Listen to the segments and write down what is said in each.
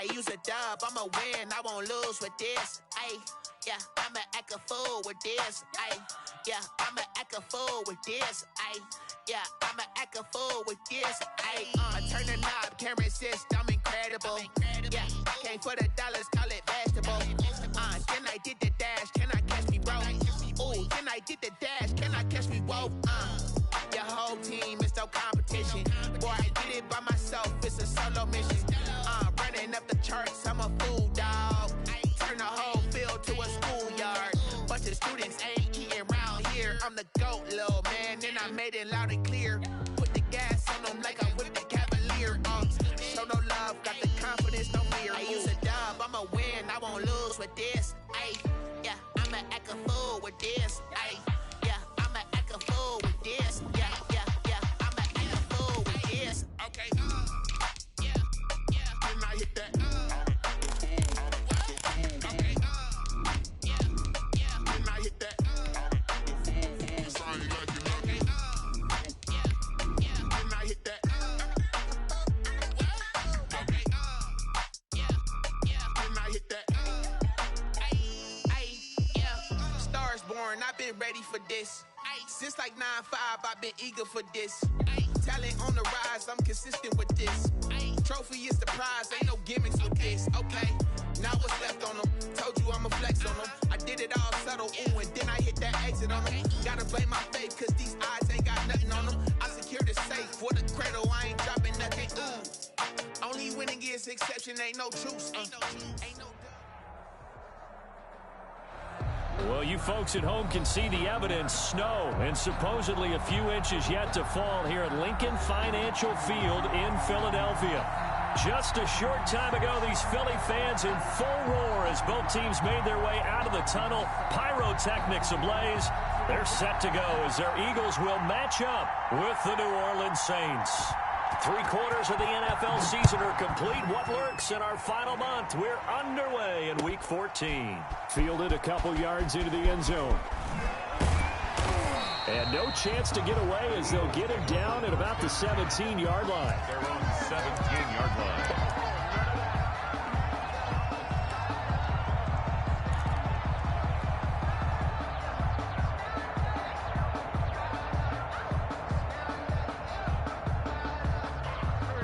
I use a dub, I'ma win, I won't lose with this. Ay, yeah, I'ma act a fool with this. Ay, yeah, I'ma act a fool with this. Ay, yeah, I'ma act a fool with this. Ay, I turn the knob, camera assist, I'm incredible. Yeah, came for the dollars, call it vegetable. Then I did the dash, can I catch me, bro? Ooh, then I did the dash, can I catch me, whoa? Your whole team is no competition. Boy, I did it by myself, it's a solo mission. Running up the charts, I'm a fool, dog. Turn the whole field to a schoolyard. Bunch of students ain't eating round here. I'm the GOAT, little man, and I made it loud and clear. Put the gas on them like I'm with the Cavalier. Show no love, got the confidence, no fear. I use a dub, I'ma win, I won't lose with this. Ay, yeah, I'ma act a fool with this. Ay, yeah, I'ma act a fool with this. Yeah, yeah, yeah, I'ma act a fool with this. Okay, yeah, yeah, then I hit that. Okay, yeah, yeah, then I hit that. Sorry, like you love me. Yeah, yeah, then I hit that. Okay, yeah, yeah, then I hit that. Ay, yeah, stars born, I've been ready for this. Since like 9-5, I've been eager for this. Talent on the rise, I'm consistent with this. Trophy is the prize, ain't no gimmicks with this. Okay, now what's left on them? Told you I'ma flex on them. I did it all subtle, ooh, and then I hit that exit on them. Gotta blame my faith, cause these eyes ain't got nothing on them. I secured the safe for the cradle, I ain't dropping nothing, ooh. Only winning is exception, ain't no truce. Ain't no Well, you folks at home can see the evidence. Snow and supposedly a few inches yet to fall here at Lincoln Financial Field in Philadelphia. Just a short time ago, these Philly fans in full roar as both teams made their way out of the tunnel. Pyrotechnics ablaze. They're set to go as their Eagles will match up with the New Orleans Saints. 3/4 of the NFL season are complete. What lurks in our final month? We're underway in Week 14. Fielded a couple yards into the end zone. And no chance to get away as they'll get him down at about the 17-yard line. Their own 17-yard line.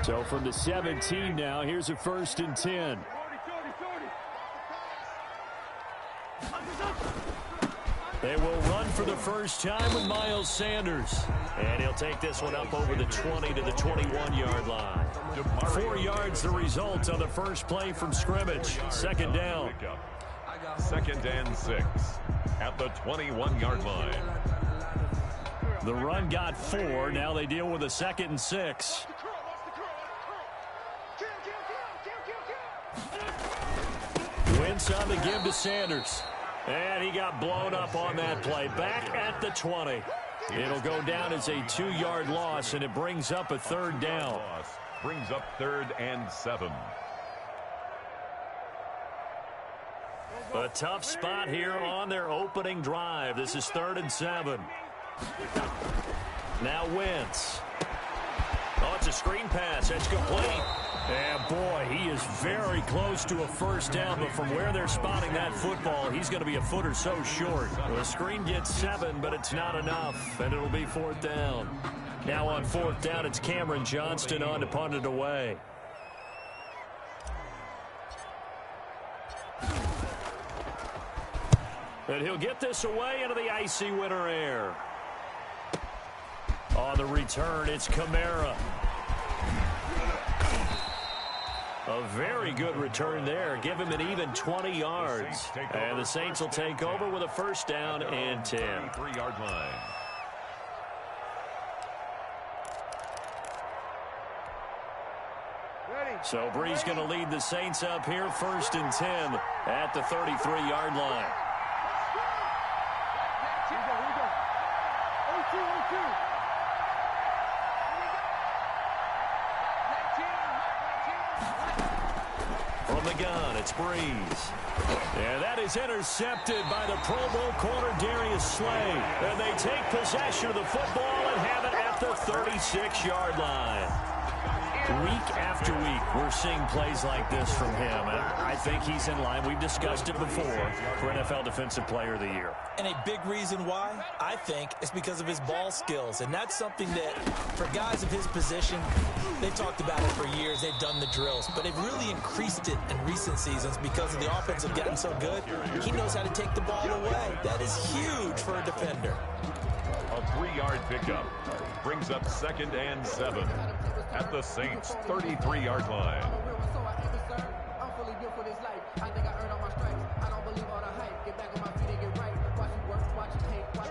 So from the 17 now, here's a 1st and 10. They will run for the first time with Miles Sanders. And he'll take this one up over the 20 to the 21-yard line. 4 yards the result on the first play from scrimmage. Second down. 2nd and 6 at the 21-yard line. The run got 4. Now they deal with a 2nd and 6. Wentz on the give to Sanders. And he got blown up on that play. Back at the 20. It'll go down as a 2-yard loss, and it brings up a 3rd down. Brings up 3rd and 7. A tough spot here on their opening drive. This is 3rd and 7. Now Wentz. Oh, it's a screen pass. It's complete. And boy, he is very close to a first down, but from where they're spotting that football, he's going to be a foot or so short. The screen gets 7, but it's not enough, and it'll be 4th down. Now on 4th down, it's Cameron Johnston on to punt it away. And he'll get this away into the icy winter air. On the return, it's Kamara. A very good return there. Give him an even 20 yards. And the Saints will take over with a 1st down and 10. 3-yard line. So Bree's going to lead the Saints up here, 1st and 10 at the 33-yard line. From the gun, it's Breeze. And that is intercepted by the Pro Bowl corner Darius Slay. And they take possession of the football and have it at the 36-yard line. Week after week, we're seeing plays like this from him. And I think he's in line. We've discussed it before for NFL Defensive Player of the Year. And a big reason why, I think, is because of his ball skills. And that's something that, for guys of his position, they've talked about it for years. They've done the drills. But they've really increased it in recent seasons because of the offense have gotten so good. He knows how to take the ball away. That is huge for a defender. A 3-yard pickup brings up 2nd and 7 at the Saints' 33-yard line.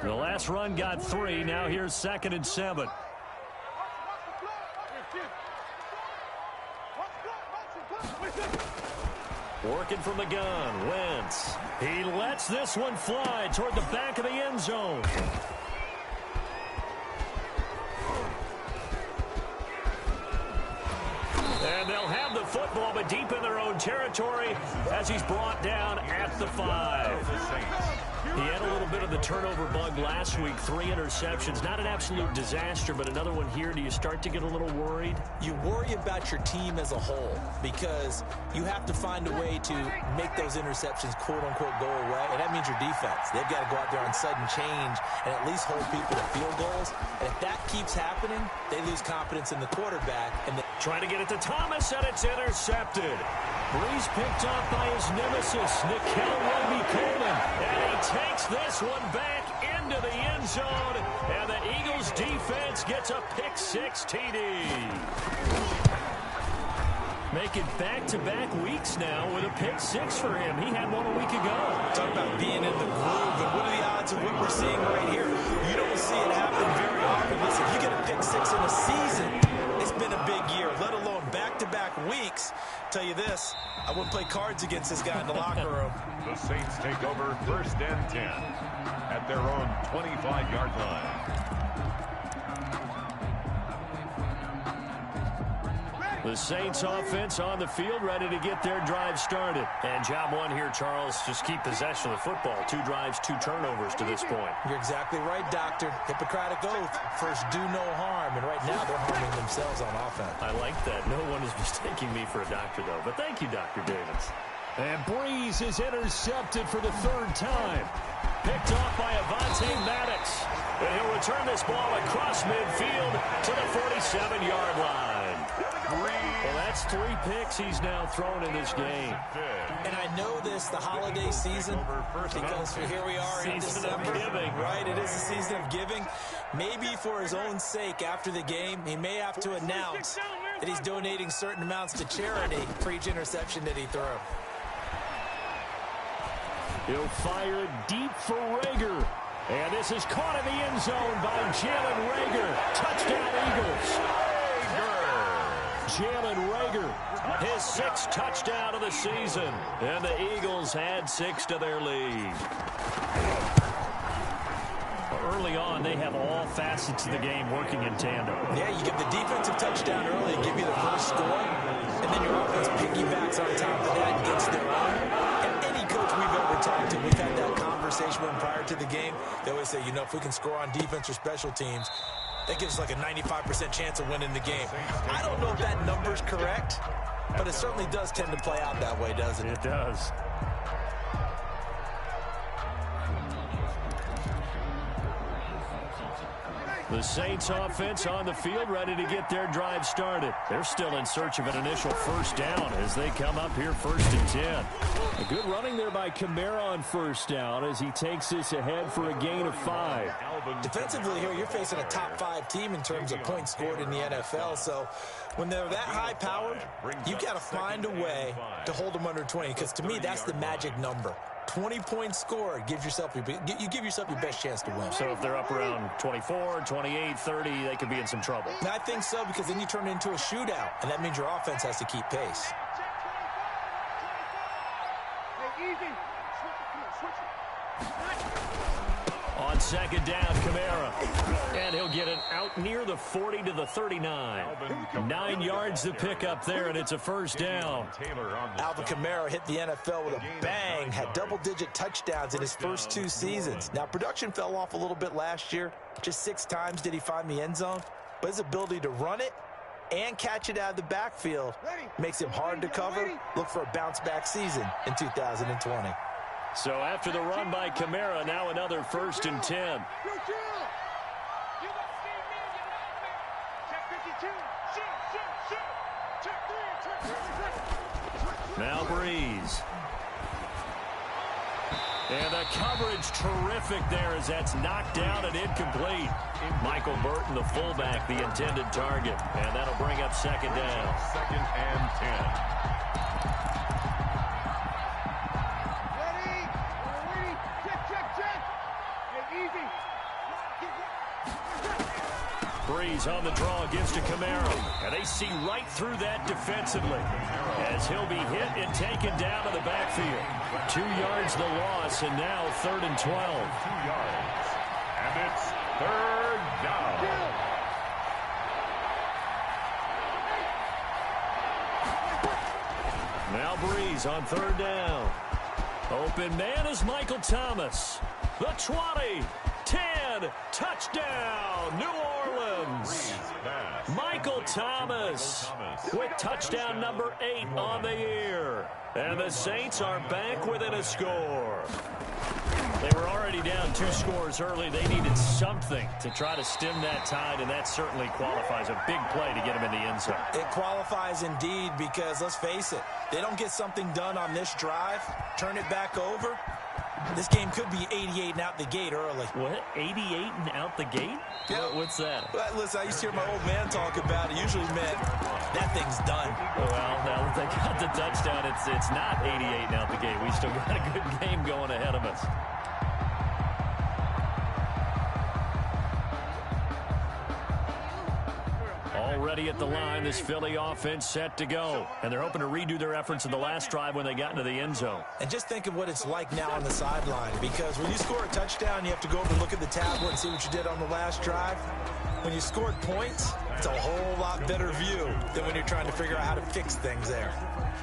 The last run got 3. Now here's 2nd and 7. Working from the gun, Wentz. He lets this one fly toward the back of the end zone. And they'll have the football, but deep in their own territory as he's brought down at the 5. He had a little bit of the turnover bug last week, 3 interceptions. Not an absolute disaster, but another one here. Do you start to get a little worried? You worry about your team as a whole because you have to find a way to make those interceptions, quote-unquote, go away, and that means your defense. They've got to go out there on sudden change and at least hold people to field goals. And if that keeps happening, they lose confidence in the quarterback. And trying to get it to Thomas, and it's intercepted. Breeze picked off by his nemesis, Nickel Roby-Coleman, and he takes this one back into the end zone, and the Eagles defense gets a pick-6 TD. Making back-to-back weeks now with a pick-6 for him. He had one a week ago. Talk about being in the groove, and what are the odds of what we're seeing right here? You don't see it happen very often. Listen, you get a pick-6 in a season, it's been a big year, let alone back-to-back weeks. Tell you this, I wouldn't play cards against this guy in the locker room. The Saints take over 1st and 10 at their own 25-yard line. The Saints offense on the field, ready to get their drive started. And job one here, Charles, just keep possession of the football. 2 drives, 2 turnovers to this point. You're exactly right, Doctor. Hippocratic oath. First, do no harm. And right now, they're harming themselves on offense. I like that. No one is mistaking me for a doctor, though. But thank you, Dr. Davis. And Breeze is intercepted for the 3rd time. Picked off by Avonte Maddox. And he'll return this ball across midfield to the 47-yard line. Well, that's 3 picks he's now thrown in this game. And I know this, the holiday season, because here we are in December. Giving. Right, it is the season of giving. Maybe for his own sake after the game, he may have to announce that he's donating certain amounts to charity for each interception that he threw. He'll fire deep for Rager. And this is caught in the end zone by Jalen Rager. Touchdown, Eagles. Jalen Rager, his 6th touchdown of the season. And the Eagles add 6 to their lead. Early on, they have all facets of the game working in tandem. Yeah, you give the defensive touchdown early and give you the first score, and then your offense piggybacks on top of that and gets their own. And any coach we've ever talked to, we've had that conversation with them prior to the game. They always say, you know, if we can score on defense or special teams, that gives us like a 95% chance of winning the game. I don't know if that number's correct, but it certainly does tend to play out that way, doesn't it? It does. The Saints offense on the field ready to get their drive started. They're still in search of an initial 1st down as they come up here 1st and 10. A good running there by Kamara on 1st down as he takes this ahead for a gain of 5. Defensively here, you're facing a top 5 team in terms of points scored in the NFL. So when they're that high-powered, you've got to find a way to hold them under 20 because to me, that's the magic number. 20 points scored gives yourself you give yourself your best chance to win. So if they're up around 24, 28, 30, they could be in some trouble. I think so because then you turn it into a shootout, and that means your offense has to keep pace. On 2nd down, Kamara. And he'll get it out near the 40 to the 39. 9 yards to pick up there, and it's a 1st down. Alvin Kamara hit the NFL with a bang, had double-digit touchdowns in his first 2 seasons. Now, production fell off a little bit last year. Just 6 times did he find the end zone. But his ability to run it and catch it out of the backfield makes him hard to cover. Look for a bounce-back season in 2020. So after the run by Kamara, now another 1st and 10. Now Breeze. And the coverage terrific there as that's knocked down and incomplete. Michael Burton, the fullback, the intended target. And that'll bring up 2nd down. 2nd and 10. Breeze on the draw, gives to Kamara. And they see right through that defensively as he'll be hit and taken down to the backfield. 2 yards the loss, and now 3rd and 12. 2 yards. And it's 3rd down. Now Breeze on 3rd down. Open man is Michael Thomas. The 20, 10, touchdown, New Orleans. Michael Thomas with touchdown number 8 on the year. And the Saints are back within a score. They were already down 2 scores early. They needed something to try to stem that tide, and that certainly qualifies. A big play to get them in the end zone. It qualifies indeed because, let's face it, they don't get something done on this drive, turn it back over, this game could be 88 and out the gate early. What? 88 and out the gate? Yeah. What's that? Well, listen, I used to hear my old man talk about it. Usually meant that thing's done. Well, now that they got the touchdown, it's not 88 and out the gate. We still got a good game going ahead of us. Already at the line, this Philly offense set to go. And they're hoping to redo their efforts in the last drive when they got into the end zone. And just think of what it's like now on the sideline, because when you score a touchdown, you have to go over and look at the tablet and see what you did on the last drive. When you scored points, it's a whole lot better view than when you're trying to figure out how to fix things there.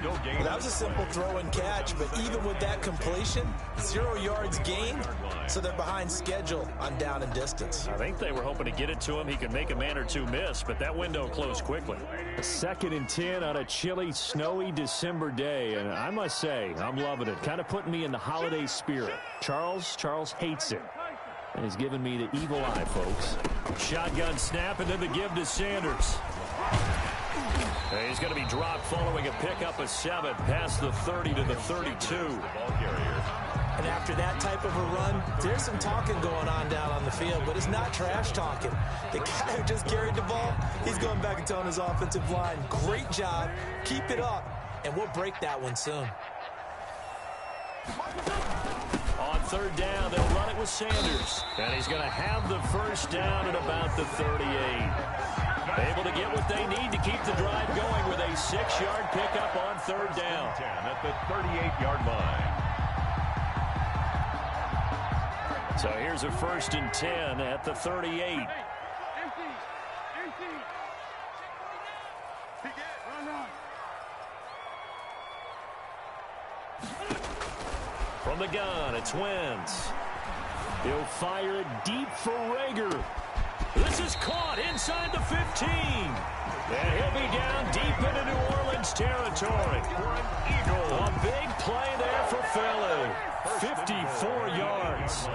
No gain. Well, that was a simple throw and catch, but even with that completion, 0 yards gained, so they're behind schedule on down and distance. I think they were hoping to get it to him. He could make a man or two miss, but that window closed quickly. 2nd and 10 on a chilly, snowy December day, and I must say, I'm loving it. Kind of putting me in the holiday spirit. Charles hates it. And he's giving me the evil eye, folks. Shotgun snap, and then the give to Sanders. And he's going to be dropped following a pickup of 7 past the 30 to the 32. And after that type of a run, there's some talking going on down on the field, but it's not trash talking. The guy who just carried the ball, he's going back and telling his offensive line, great job, keep it up, and we'll break that one soon. On 3rd down, they'll run it with Sanders. And he's going to have the 1st down at about the 38. Able to get what they need to keep the drive going with a 6-yard pickup on 3rd down. 10 at the 38-yard line. So here's a 1st and 10 at the 38. From the gun, it's Wentz. He'll fire it deep for Rager. This is caught inside the 15. And he'll be down deep into New Orleans territory. A big play there for Philly. 54 yards.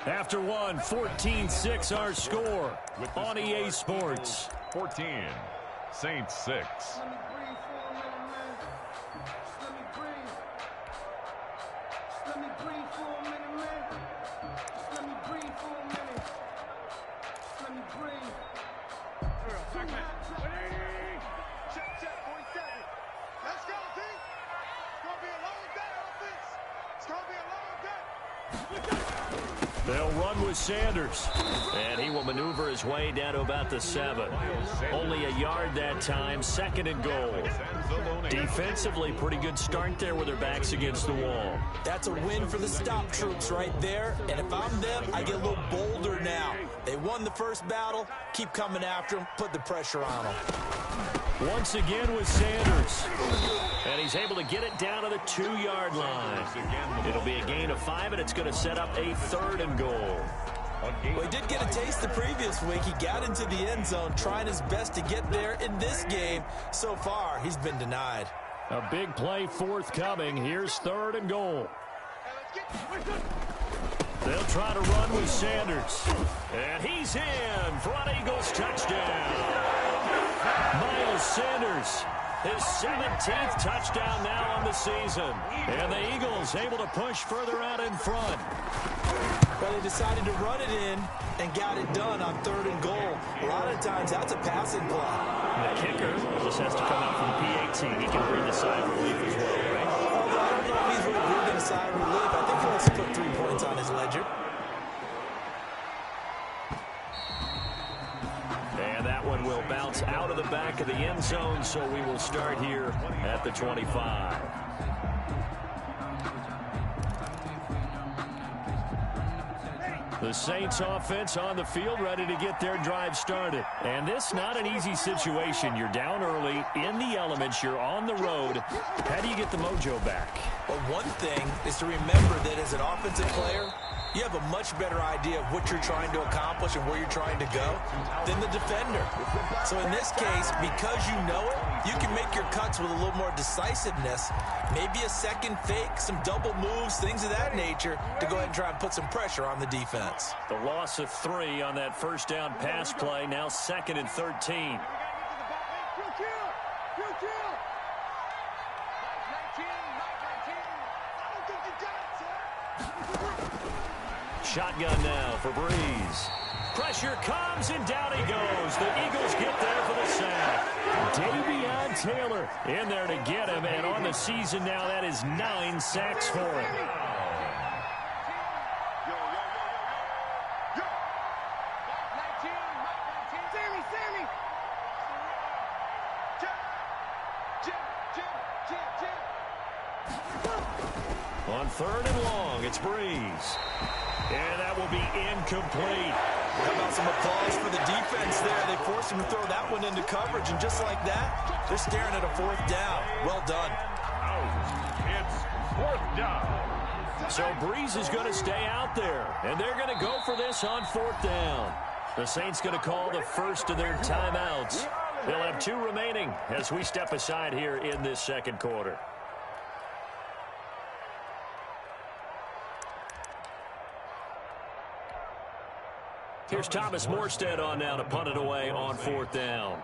After one, 14-6 our score on EA Sports. 14, Saints 6. They'll run with Sanders, and he will maneuver his way down to about the 7. Only a yard that time, 2nd and goal. Defensively, pretty good start there with their backs against the wall. That's a win for the stop troops right there, and if I'm them, I get a little bolder now. They won the first battle, keep coming after them, put the pressure on them. Once again with Sanders. And he's able to get it down to the 2-yard line. It'll be a gain of 5, and it's going to set up a 3rd and goal. Well, he did get a taste the previous week. He got into the end zone, trying his best to get there in this game. So far, he's been denied. A big play forthcoming. Here's 3rd and goal. They'll try to run with Sanders. And he's in for an Eagles touchdown. Miles Sanders, his 17th touchdown now on the season. And the Eagles able to push further out in front. Well, they decided to run it in and got it done on 3rd and goal. A lot of times, that's a passing play. The kicker just has to come out from the PAT. He can breathe a sigh of relief as well, right? Although I don't know if he's really breathing a sigh of relief. I think he wants to put 3 points on his ledger. And that one will bounce out of the back of the end zone, so we will start here at the 25. The Saints offense on the field, ready to get their drive started. And this not an easy situation. You're down early, in the elements, you're on the road. How do you get the mojo back? Well, one thing is to remember that as an offensive player, you have a much better idea of what you're trying to accomplish and where you're trying to go than the defender. So in this case, because you know it, you can make your cuts with a little more decisiveness, maybe a second fake, some double moves, things of that nature, to go ahead and try and put some pressure on the defense. The loss of 3 on that first down pass play, now 2nd and 13. Shotgun now for Breeze. Pressure comes, and down he goes. The Eagles get there for the sack. Davion Taylor in there to get him, and on the season now, that is 9 sacks for him. On 3rd and long, it's Breeze. And that will be incomplete. How about some applause for the defense there? They forced him to throw that one into coverage, and just like that, they're staring at a 4th down. Well done. It's 4th down. So Breeze is going to stay out there, and they're going to go for this on 4th down. The Saints going to call the first of their timeouts. They'll have 2 remaining as we step aside here in this 2nd quarter. Here's Thomas Morstead on now to punt it away on 4th down.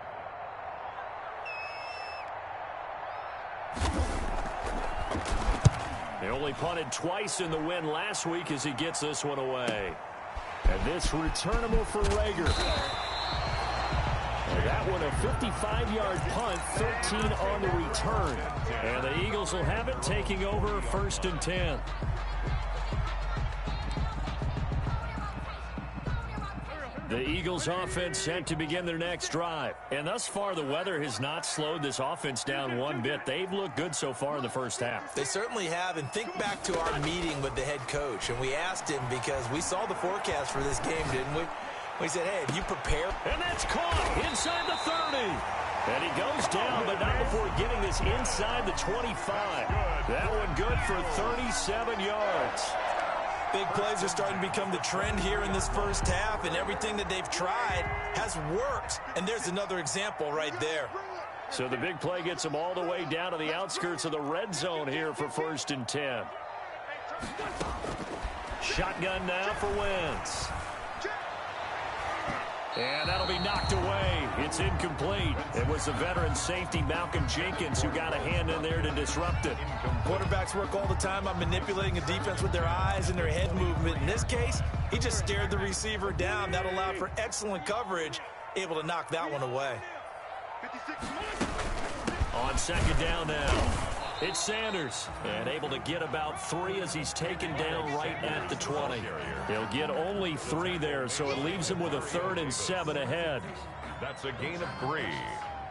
They only punted twice in the win last week as he gets this one away. And this returnable for Rager. And that one a 55-yard punt, 13 on the return. And the Eagles will have it, taking over 1st and 10. The Eagles offense set to begin their next drive. And thus far, the weather has not slowed this offense down one bit. They've looked good so far in the first half. They certainly have. And think back to our meeting with the head coach. And we asked him because we saw the forecast for this game, didn't we? We said, hey, have you prepared? And that's caught inside the 30. And he goes down, but not before getting this inside the 25. That one good for 37 yards. Big plays are starting to become the trend here in this first half, and everything that they've tried has worked. And there's another example right there. So the big play gets them all the way down to the outskirts of the red zone here for 1st and 10. Shotgun now for Wentz. And that'll be knocked away. It's incomplete. It was the veteran safety Malcolm Jenkins who got a hand in there to disrupt it. Quarterbacks work all the time on manipulating a defense with their eyes and their head movement. In this case, he just stared the receiver down. That allowed for excellent coverage, able to knock that one away. On 2nd down now, it's Sanders, and able to get about 3 as he's taken down right at the 20. He'll get only 3 there, so it leaves him with a 3rd and 7 ahead. That's a gain of 3.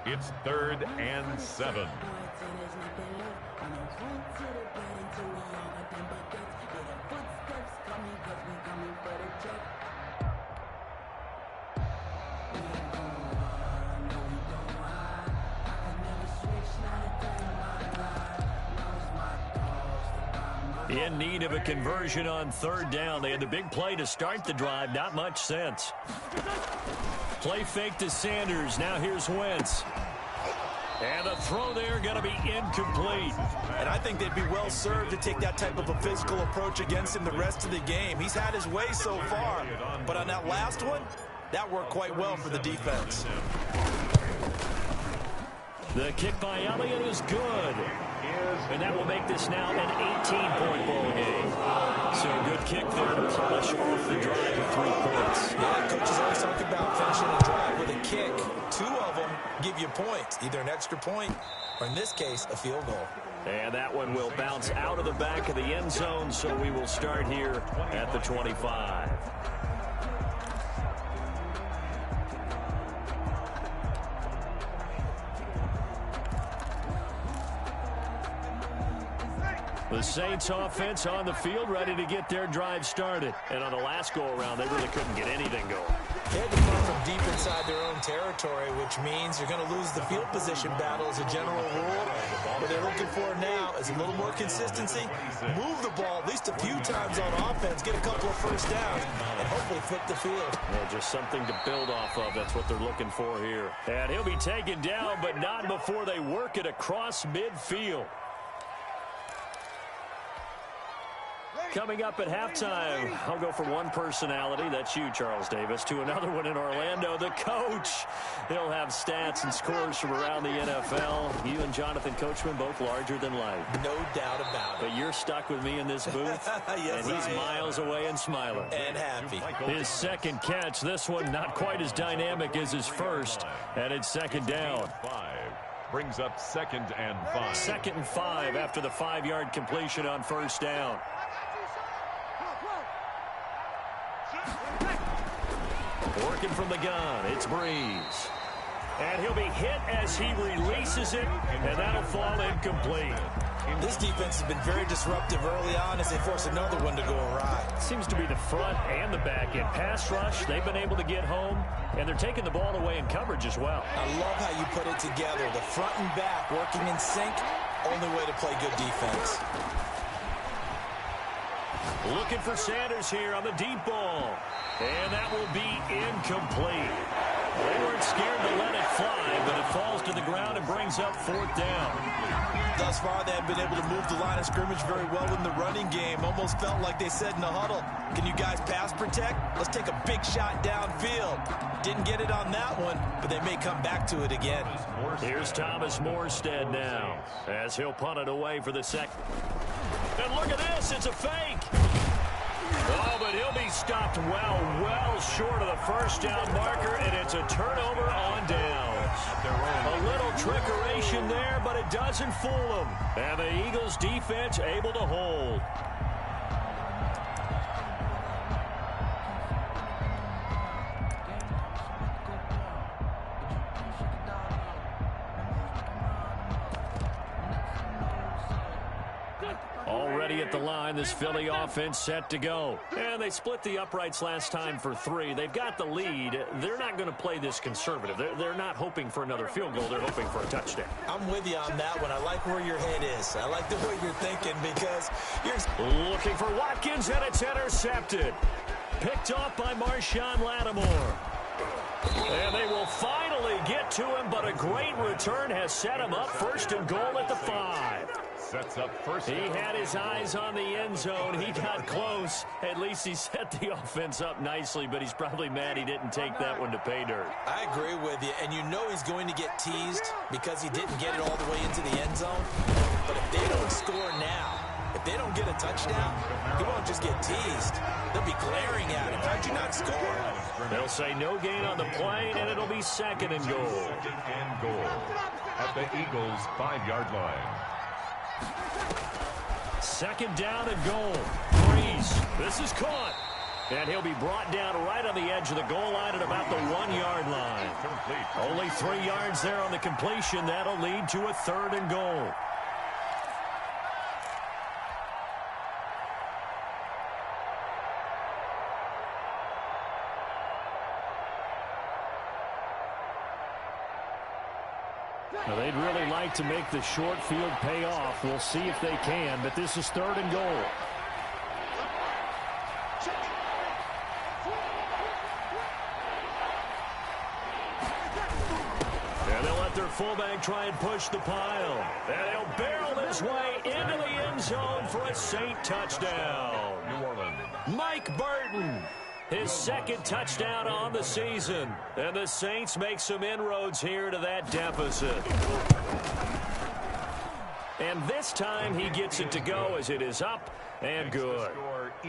It's 3rd and 7. In need of a conversion on third down. They had the big play to start the drive. Not much sense. Play fake to Sanders. Now here's Wentz. And the throw there going to be incomplete. And I think they'd be well served to take that type of a physical approach against him the rest of the game. He's had his way so far. But on that last one, that worked quite well for the defense. The kick by Elliott is good. And that will make this now an 18-point ball game. So a good kick there to polish off the drive with 3 points. Yeah, coaches always talk about finishing a drive with a kick. 2 of them give you points, either an extra point or, in this case, a field goal. And that one will bounce out of the back of the end zone, so we will start here at the 25. The Saints offense on the field, ready to get their drive started. And on the last go-around, they really couldn't get anything going. They had to come from deep inside their own territory, which means you're going to lose the field position battle as a general rule. What they're looking for now is a little more consistency. Move the ball at least a few times on offense, get a couple of first downs, and hopefully flip the field. Well, just something to build off of. That's what they're looking for here. And he'll be taken down, but not before they work it across midfield. Coming up at halftime, I'll go from one personality, that's you, Charles Davis, to another one in Orlando, the coach. He'll have stats and scores from around the NFL. You and Jonathan Coachman, both larger than life. No doubt about it. But you're stuck with me in this booth, yes, and he's miles away and smiling. And happy. His second catch, this one not quite as dynamic as his first, and it's second down. Brings up 2nd and 5. 2nd and 5 after the 5-yard completion on first down. Working from the gun, it's Breeze. And he'll be hit as he releases it, and that'll fall incomplete. This defense has been very disruptive early on as they force another one to go awry. Seems to be the front and the back end. Pass rush, they've been able to get home, and they're taking the ball away in coverage as well. I love how you put it together. The front and back working in sync, only way to play good defense. Looking for Sanders here on the deep ball. And that will be incomplete. They weren't scared to let it fly, but it falls to the ground and brings up 4th down. Thus far, they have been able to move the line of scrimmage very well in the running game. Almost felt like they said in the huddle, can you guys pass protect? Let's take a big shot downfield. Didn't get it on that one, but they may come back to it again. Here's Thomas Morstead now, as he'll punt it away for the second. And look at this, it's a fake. Oh, but he'll be stopped well short of the first down marker, and it's a turnover on downs. A little trickeration there, but it doesn't fool them. And the Eagles defense able to hold. Already at the line, this Philly offense set to go. And they split the uprights last time for 3. They've got the lead. They're not going to play this conservative. They're not hoping for another field goal. They're hoping for a touchdown. I'm with you on that one. I like where your head is. I like the way you're thinking because you're looking for Watkins, and it's intercepted. Picked off by Marshawn Lattimore. And they will finally get to him, but a great return has set him up 1st and goal at the 5. Sets up first. He had his eyes on the end zone. He got close. At least he set the offense up nicely, but he's probably mad he didn't take that one to pay dirt. I agree with you, and you know he's going to get teased because he didn't get it all the way into the end zone. But if they don't score now, if they don't get a touchdown, he won't just get teased. They'll be glaring at him. How'd you not score? They'll say no gain on the play, and it'll be 2nd and goal. 2nd and goal at the Eagles' 5-yard line. 2nd down and goal. Breeze. This is caught. And he'll be brought down right on the edge of the goal line at about the 1-yard line. Only 3 yards there on the completion. That'll lead to a 3rd and goal. Now, they'd really like to make the short field pay off. We'll see if they can, but this is 3rd and goal. And they'll let their fullback try and push the pile. And he'll barrel his way into the end zone for a Saint touchdown. New Orleans. Mike Burton, his 2nd touchdown on the season. And the Saints make some inroads here to that deficit. And this time he gets it to go as it is up and good.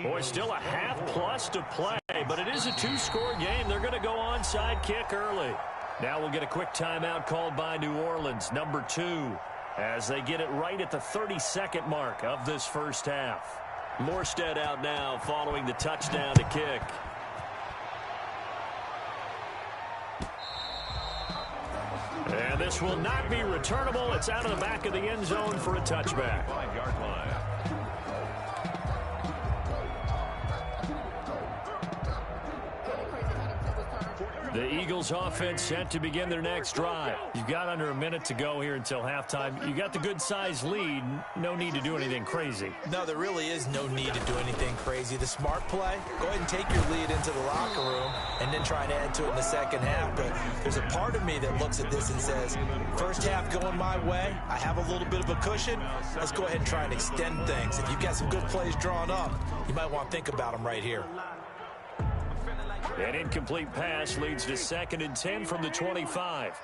Boy, still a half-plus to play, but it is a 2-score game. They're going to go onside kick early. Now we'll get a quick timeout called by New Orleans, number 2, as they get it right at the 32nd mark of this first half. Morstead out now following the touchdown to kick. And this will not be returnable. It's out of the back of the end zone for a touchback. 5-yard line. The Eagles offense set to begin their next drive. You've got under a minute to go here until halftime. You got the good-sized lead. No need to do anything crazy. No, there really is no need to do anything crazy. The smart play, go ahead and take your lead into the locker room and then try and add to it in the second half. But there's a part of me that looks at this and says, first half going my way, I have a little bit of a cushion. Let's go ahead and try and extend things. If you've got some good plays drawn up, you might want to think about them right here. An incomplete pass leads to 2nd and 10 from the 25.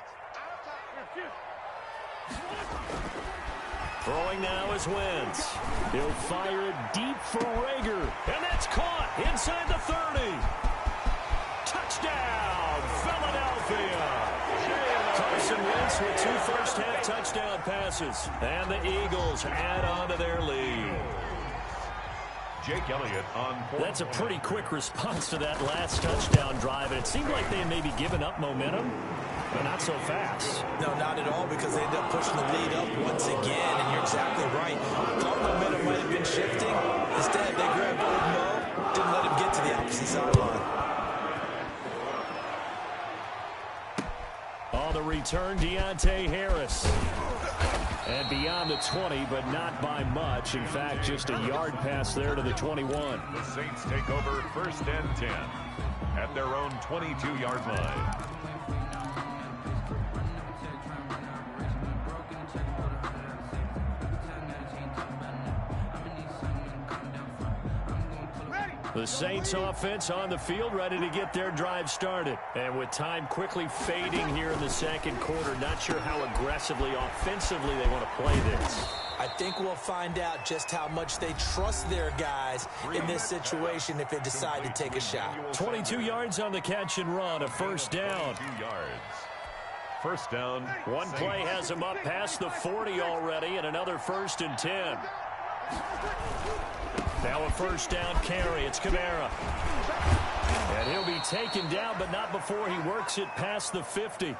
Throwing now is Wentz. He'll fire it deep for Rager. And that's caught inside the 30. Touchdown, Philadelphia. Carson Wentz with 2 first-half touchdown passes. And the Eagles add on to their lead. Jake Elliott on 4. That's a pretty quick response to that last touchdown drive. And it seemed like they had maybe given up momentum, but not so fast. No, not at all, because they ended up pushing the lead up once again. And you're exactly right. Thought momentum might have been shifting. Instead, they grabbed old Mo, didn't let him get to the opposite sideline. On the return, Deontay Harris. And beyond the 20, but not by much. In fact, just a yard pass there to the 21. The Saints take over 1st and 10 at their own 22-yard line. The Saints offense on the field, ready to get their drive started. And with time quickly fading here in the second quarter, not sure how aggressively, offensively they want to play this. I think we'll find out just how much they trust their guys in this situation if they decide to take a shot. 22 yards on the catch and run, a first down. 2 yards. First down. One play has him up past the 40 already, and another 1st and 10. Now a first down carry. It's Kamara. And he'll be taken down, but not before he works it past the 50.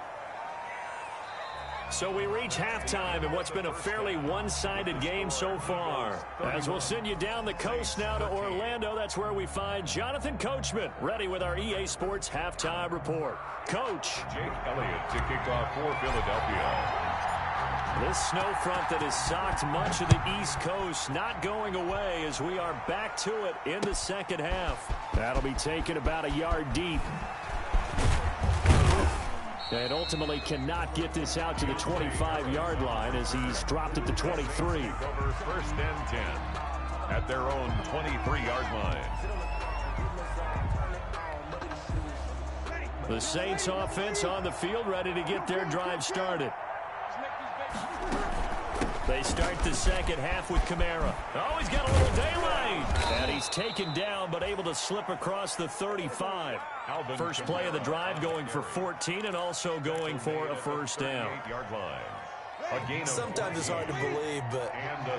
So we reach halftime in what's been a fairly one-sided game so far. As we'll send you down the coast now to Orlando, that's where we find Jonathan Coachman, ready with our EA Sports Halftime Report. Coach. Jake Elliott to kick off for Philadelphia. This snow front that has socked much of the East Coast not going away as we are back to it in the second half. That'll be taken about a yard deep. And ultimately cannot get this out to the 25-yard line as he's dropped at the 23. Over 1st and 10 at their own 23-yard line. The Saints offense on the field, ready to get their drive started. They start the second half with Kamara. Oh, he's got a little daylight. And he's taken down, but able to slip across the 35. First play of the drive going for 14 and also going for a first down. 8-yard line. Sometimes it's hard to believe, but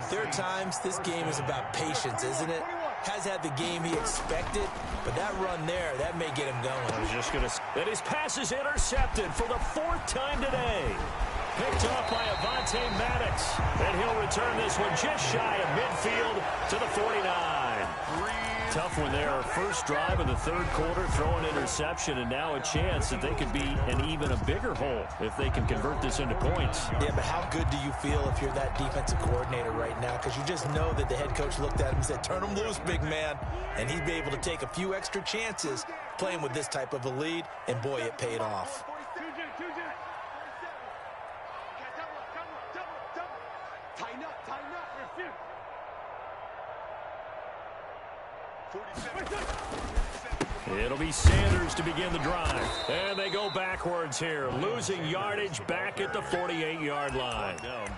there are times this game is about patience, isn't it? Has had the game he expected, but that run there, that may get him going. I was just going to say that his pass is intercepted for the 4th time today. Picked off by Avonte Maddox. And he'll return this one just shy of midfield to the 49. tough one there. First drive of the third quarter, throw an interception, and now a chance that they could be in even a bigger hole if they can convert this into points. Yeah, but how good do you feel if you're that defensive coordinator right now? Because you just know that the head coach looked at him and said, turn him loose, big man. And he'd be able to take a few extra chances playing with this type of a lead, and boy, it paid off. It'll be Sanders to begin the drive. And they go backwards here, losing yardage back at the 48-yard line.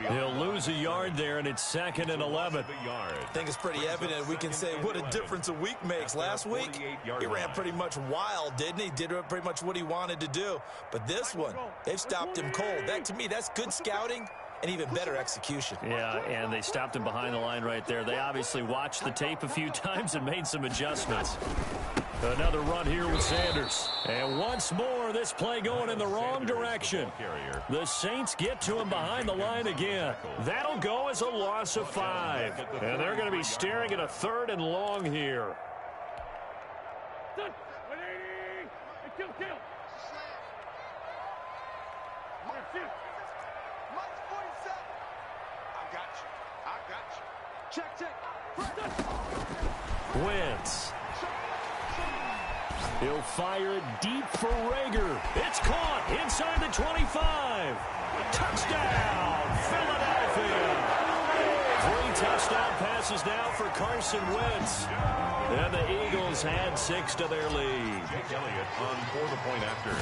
He'll lose a yard there, and it's 2nd and 11. I think it's pretty evident. We can say what a difference a week makes. Last week, he ran pretty much wild, didn't he? Did pretty much what he wanted to do. But this one, they've stopped him cold. That, to me, that's good scouting and even better execution. Yeah, and they stopped him behind the line right there. They obviously watched the tape a few times and made some adjustments. Another run here with Sanders. And once more, this play going in the wrong direction. The Saints get to him behind the line again. That'll go as a loss of 5. And they're going to be staring at a 3rd and long here. Wentz. He'll fire it deep for Rager. It's caught inside the 25. Touchdown, Philadelphia. 3 touchdown passes now for Carson Wentz. And the Eagles add 6 to their lead. Elliott on for the point after.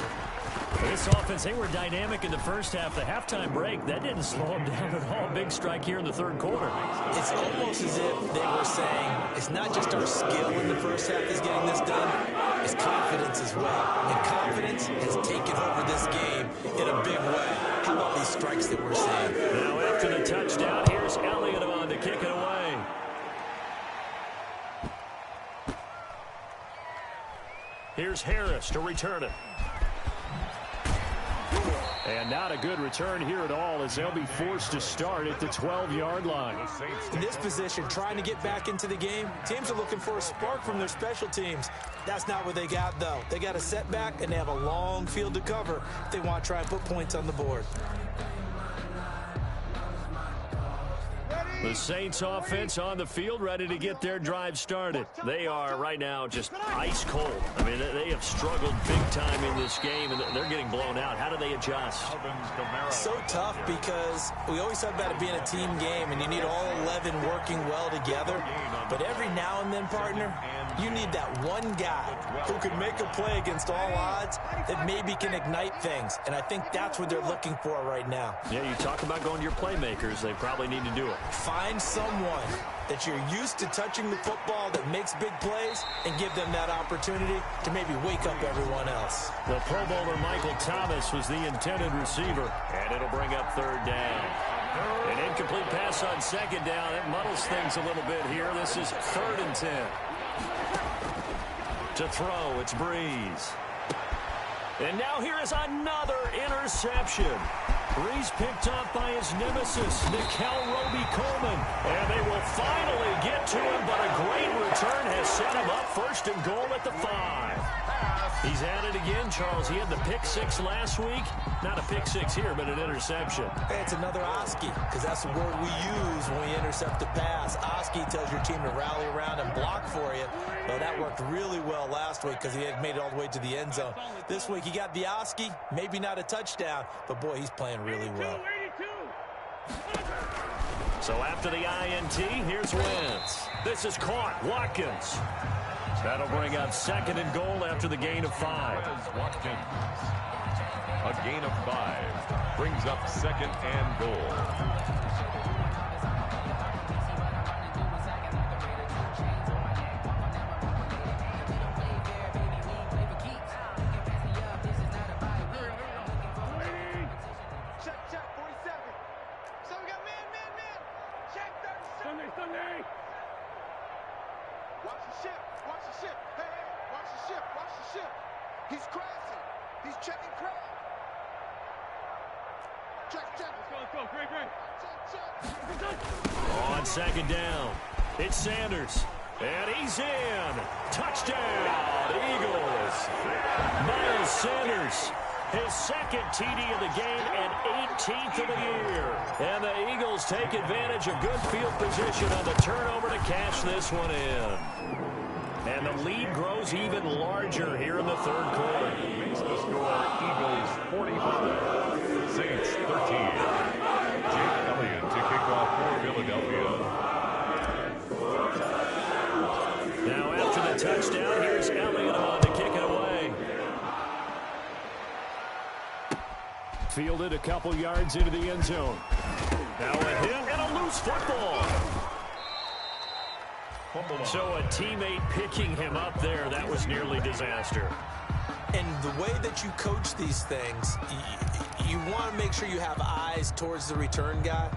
This offense, they were dynamic in the first half. The halftime break, that didn't slow them down at all. Big strike here in the third quarter. It's almost as if they were saying, it's not just our skill in the first half that's getting this done, it's confidence as well. And confidence has taken over this game in a big way. How about these strikes that we're seeing? Now after the touchdown, here's Elliott on to kick it away. Here's Harris to return it. And not a good return here at all, as they'll be forced to start at the 12-yard line. In this position, trying to get back into the game, teams are looking for a spark from their special teams. That's not what they got, though. They got a setback, and they have a long field to cover if they want to try and put points on the board. The Saints offense on the field, ready to get their drive started. They are right now just ice cold. I mean, they have struggled big time in this game, and they're getting blown out. How do they adjust? So tough, because we always talk about it being a team game, and you need all 11 working well together. But every now and then, partner, you need that one guy who can make a play against all odds that maybe can ignite things. And I think that's what they're looking for right now. Yeah, you talk about going to your playmakers. They probably need to do it. Find someone that you're used to touching the football that makes big plays and give them that opportunity to maybe wake up everyone else. The Pro Bowler Michael Thomas was the intended receiver, and it'll bring up 3rd down. An incomplete pass on 2nd down. It muddles things a little bit here. This is 3rd and 10. To throw, it's Breeze. And now here is another interception. Breeze picked up by his nemesis, Nickel Roby-Coleman. And they will finally get to him, but a great return has set him up 1st and goal at the 5. He's at it again, Charles. He had the pick 6 last week. Not a pick 6 here, but an interception. Hey, it's another Oski, because that's the word we use when we intercept a pass. Oski tells your team to rally around and block for you. Well, that worked really well last week because he had made it all the way to the end zone. This week, he got the Oski, maybe not a touchdown, but boy, he's playing really well. So after the INT, here's Wentz. This is caught. Watkins. That'll bring up 2nd and goal after the gain of 5. Watkins. A gain of 5 brings up 2nd and goal. He's crashing. He's checking crowd. Check. Let's go. Great. On 2nd down, it's Sanders. And he's in. Touchdown, Eagles. Miles Sanders, his second TD of the game and 18th of the year. And the Eagles take advantage of good field position on the turnover to cash this one in. And the lead grows even larger here in the third quarter. Makes the score Eagles 45, Saints 13. Jake Elliott to kick off for Philadelphia. Now after the touchdown, here's Elliott on to kick it away. Fielded a couple yards into the end zone. Now a hit and a loose football. So a teammate picking him up there, that was nearly disaster. And the way that you coach these things, you want to make sure you have eyes towards the return guy,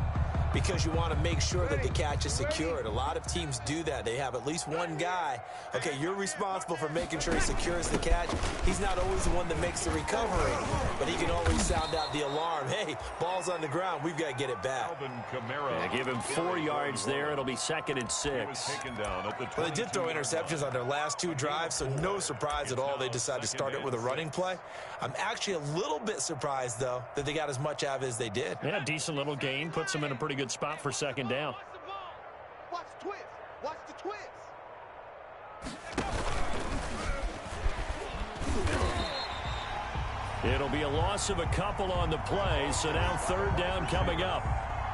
because you want to make sure that the catch is secured. A lot of teams do that. They have at least one guy. Okay, you're responsible for making sure he secures the catch. He's not always the one that makes the recovery, but he can always sound out the alarm. Hey, ball's on the ground. We've got to get it back. Yeah, give him 4 yards there. It'll be 2nd and 6. Well, they did throw interceptions on their last 2 drives, so no surprise at all they decided to start it with a running play. I'm actually a little bit surprised, though, that they got as much out of it as they did. Yeah, decent little gain. Puts them in a pretty good spot for 2nd down. Watch the twist. Watch the twist. It'll be a loss of a couple on the play, so now 3rd down coming up.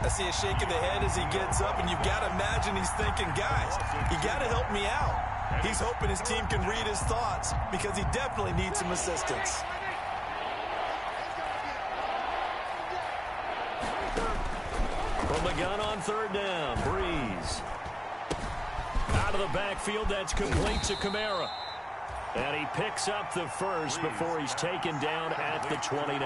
I see a shake of the head as he gets up, and you've got to imagine he's thinking, guys, you got to help me out. He's hoping his team can read his thoughts because he definitely needs some assistance. From the gun on 3rd down, Breeze. Out of the backfield, that's complete to Kamara. And he picks up the first before he's taken down at the 29.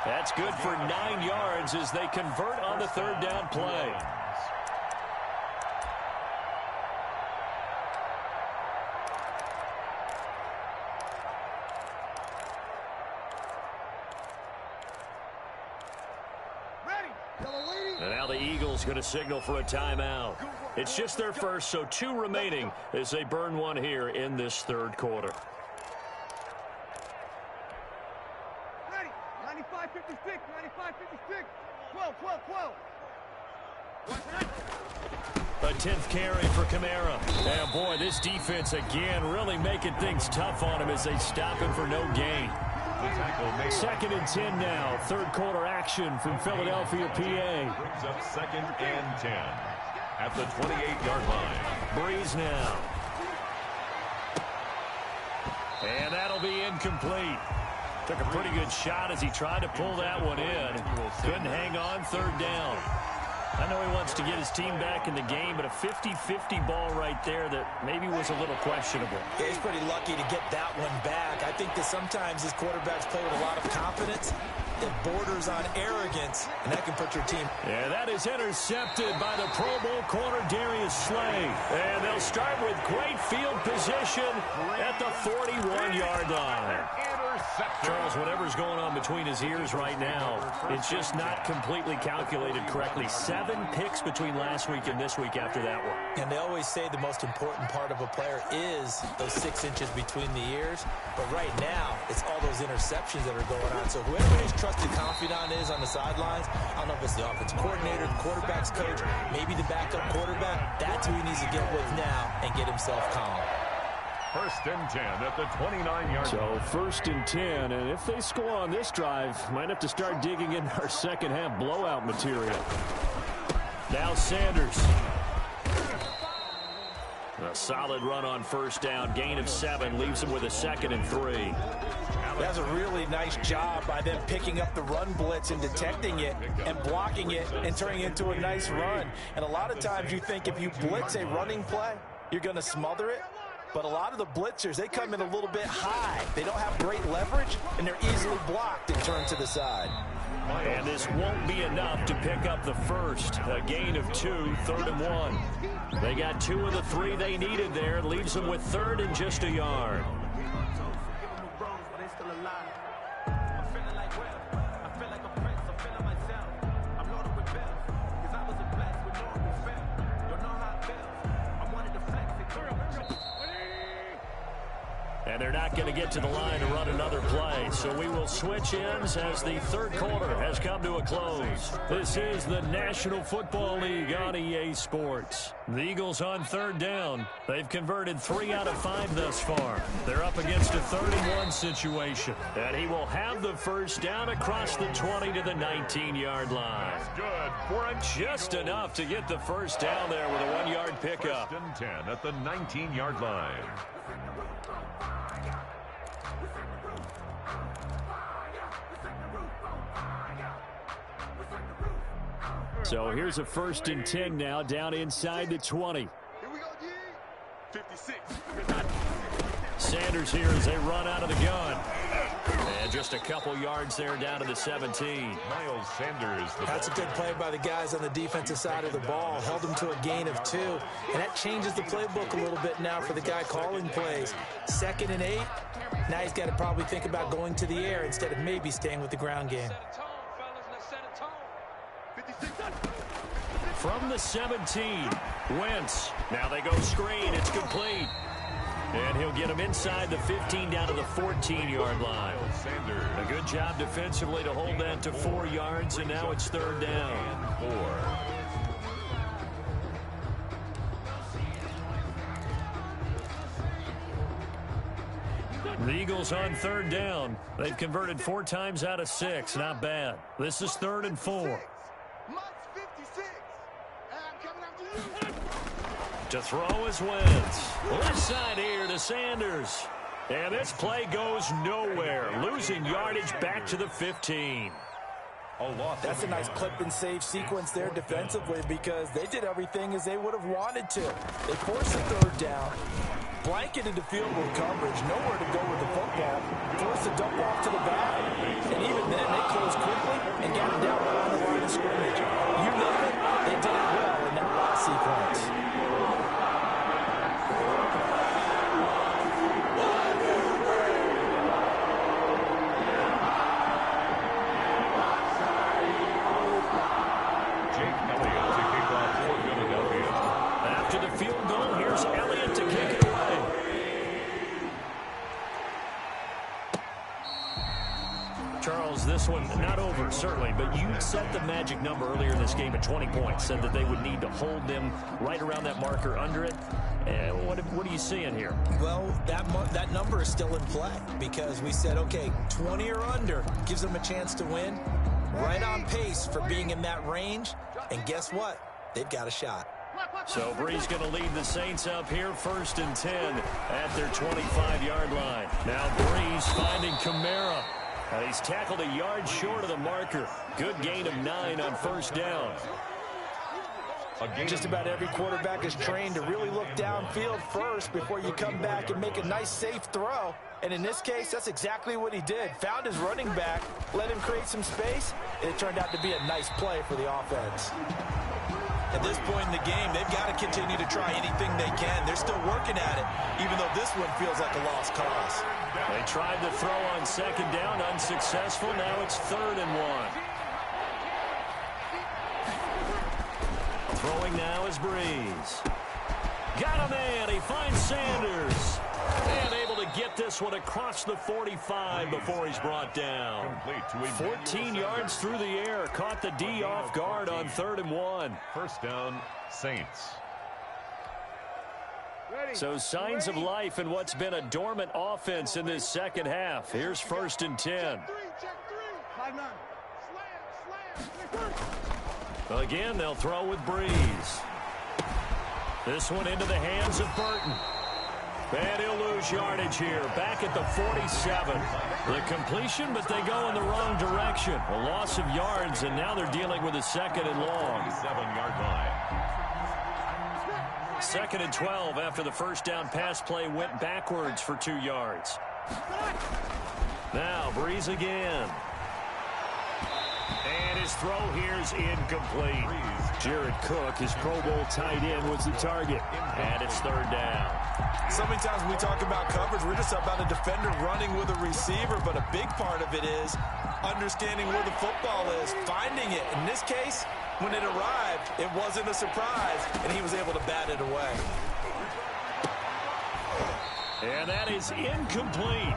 That's good for 9 yards as they convert on the 3rd down play. And now the Eagles going to signal for a timeout. It's just their first, so 2 remaining as they burn one here in this 3rd quarter. Ready. 95-56. 95-56. 12. A 10th carry for Kamara. And boy, this defense again really making things tough on him as they stop him for no gain. 2nd and 10 now. 3rd quarter action from Philadelphia, PA. Brings up 2nd and 10 at the 28-yard line. Breeze now. And that'll be incomplete. Took a pretty good shot as he tried to pull that one in. Couldn't hang on. 3rd down. I know he wants to get his team back in the game, but a 50-50 ball right there that maybe was a little questionable. Yeah, he's pretty lucky to get that one back. I think that sometimes his quarterbacks play with a lot of confidence that borders on arrogance, and that can put your team. Yeah, that is intercepted by the Pro Bowl corner Darius Slay. And they'll start with great field position at the 41-yard line. Charles, whatever's going on between his ears right now, it's just not completely calculated correctly. 7 picks between last week and this week after that one. And they always say the most important part of a player is those 6 inches between the ears. But right now, it's all those interceptions that are going on. So whoever his trusted confidant is on the sidelines, I don't know if it's the offensive coordinator, the quarterback's coach, maybe the backup quarterback, that's who he needs to get with now and get himself calm. 1st and 10 at the 29-yard So line. 1st and 10, and if they score on this drive, might have to start digging in our second half blowout material. Now Sanders. A solid run on 1st down. Gain of 7 leaves him with a 2nd and 3. That's a really nice job by them picking up the run blitz and detecting it and blocking it and turning it into a nice run. And a lot of times you think if you blitz a running play, you're going to smother it. But a lot of the blitzers, they come in a little bit high. They don't have great leverage, and they're easily blocked and turned to the side. And this won't be enough to pick up the first. A gain of 2, 3rd and 1. They got 2 of the 3 they needed there. It leaves them with 3rd and just a yard. And they're not going to get to the line to run another play. So we will switch ends as the third quarter has come to a close. This is the National Football League on EA Sports. The Eagles on third down. They've converted 3 out of 5 thus far. They're up against a 3rd-and-1 situation. And he will have the first down across the 20 to the 19-yard line. Good for a just enough to get the first down there with a 1-yard pickup. 1st and 10 at the 19-yard line. So here's a 1st and 10 now, down inside the 20. Here we go, G. 56. Sanders here as they run out of the gun. And just a couple yards there down to the 17. Miles Sanders. That's a good play by the guys on the defensive side of the ball. Held them to a gain of 2. And that changes the playbook a little bit now for the guy calling plays. 2nd and 8. Now he's got to probably think about going to the air instead of maybe staying with the ground game. From the 17, Wentz. Now they go screen. It's complete. And he'll get him inside the 15 down to the 14-yard line. Sanders. A good job defensively to hold that to 4 yards, and now it's 3rd down. 4. The Eagles on 3rd down. They've converted 4 times out of 6. Not bad. This is 3rd and 4. To throw is Wentz. Left side here to Sanders. And this play goes nowhere. Losing yardage back to the 15. That's a nice clip and save sequence there defensively because they did everything as they would have wanted to. They forced the 3rd down, blanketed the field with coverage, nowhere to go with the football, forced the dump off to the back, and even then they closed quickly and got him down behind the line of scrimmage. You name it, they did it well in that last sequence. This one not over, certainly, but you set the magic number earlier in this game at 20 points, said that they would need to hold them right around that marker under it. What are you seeing here? Well, that number is still in play because we said, okay, 20 or under gives them a chance to win. Right on pace for being in that range, and guess what? They've got a shot. So Brees going to lead the Saints up here, 1st and 10 at their 25-yard line. Now Brees finding Kamara. He's tackled a yard short of the marker. Good gain of 9 on 1st down. Just about every quarterback is trained to really look downfield first before you come back and make a nice, safe throw. And in this case, that's exactly what he did. Found his running back, let him create some space, and it turned out to be a nice play for the offense. At this point in the game, they've got to continue to try anything they can. They're still working at it, even though this one feels like a lost cause. They tried to throw on 2nd down, unsuccessful. Now it's 3rd and 1. Throwing now is Brees. Got a man. He finds Sanders. And able to get this one across the 45 before he's brought down. 14 yards through the air. Caught the D off guard on 3rd and 1. 1st down, Saints. So signs of life in what's been a dormant offense in this 2nd half. Here's 1st and 10. Again, they'll throw with Brees. This one into the hands of Burton. And he'll lose yardage here. Back at the 47. The completion, but they go in the wrong direction. A loss of yards, and now they're dealing with a 2nd and long. 7-yard line. 2nd and 12 after the 1st down pass play went backwards for 2 yards. Now Brees again. And his throw here's incomplete. Jared Cook, his Pro Bowl tight end, was the target. And it's 3rd down. So many times when we talk about coverage, we're just about a defender running with a receiver, but a big part of it is understanding where the football is, finding it. In this case, when it arrived, it wasn't a surprise, and he was able to bat it away. And that is incomplete.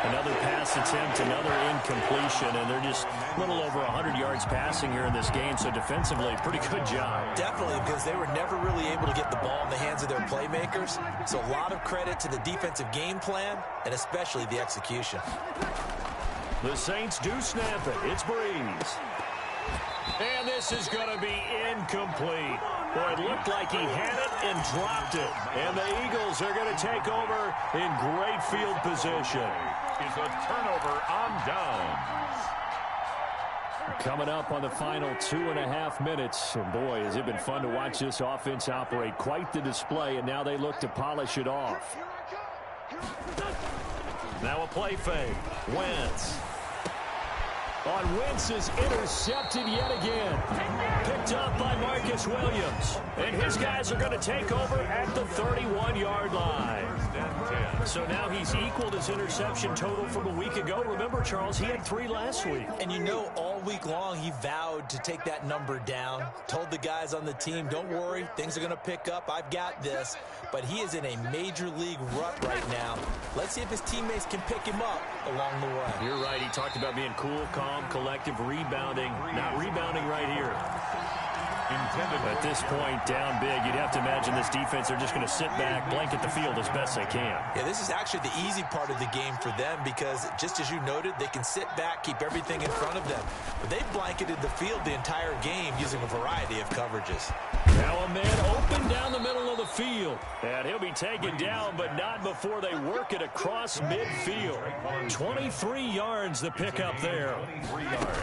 Another pass attempt, another incompletion, and they're just a little over 100 yards passing here in this game, so defensively, pretty good job. Definitely, because they were never really able to get the ball in the hands of their playmakers, so a lot of credit to the defensive game plan, and especially the execution. The Saints do snap it. It's Breeze. And this is going to be incomplete. Boy, it looked like he had it and dropped it. And the Eagles are going to take over in great field position. Is a turnover on downs. Coming up on the final 2.5 minutes. And boy, has it been fun to watch this offense operate. Quite the display, and now they look to polish it off. Now a play fake. Wentz. On Wentz is intercepted yet again. Picked up by Marcus Williams. And his guys are going to take over at the 31-yard line. So now he's equaled his interception total from a week ago. Remember, Charles, he had 3 last week. And you know, all week long he vowed to take that number down. Told the guys on the team, don't worry, things are going to pick up. I've got this. But he is in a major league rut right now. Let's see if his teammates can pick him up along the way. You're right. He talked about being cool, calm, collective, rebounding. Not rebounding right here. At this point, down big, you'd have to imagine this defense, they're just going to sit back, blanket the field as best they can. Yeah, this is actually the easy part of the game for them because, just as you noted, they can sit back, keep everything in front of them. But they've blanketed the field the entire game using a variety of coverages. Now a man open down the middle of the field. And he'll be taken down, but not before they work it across midfield. 23 yards the pickup there. 23 yards.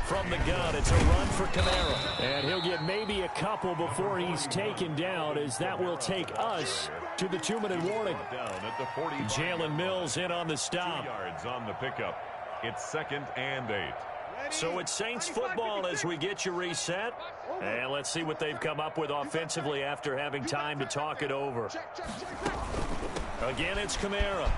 From the gun, it's a run for Kamara. And he'll get maybe a couple before he's taken down, as that will take us to the 2-minute warning. Down at the 40. Jalen Mills in on the stop. 2 yards on the pickup. It's 2nd and 8. So it's Saints football as we get you reset. And let's see what they've come up with offensively after having time to talk it over. Again, it's Kamara.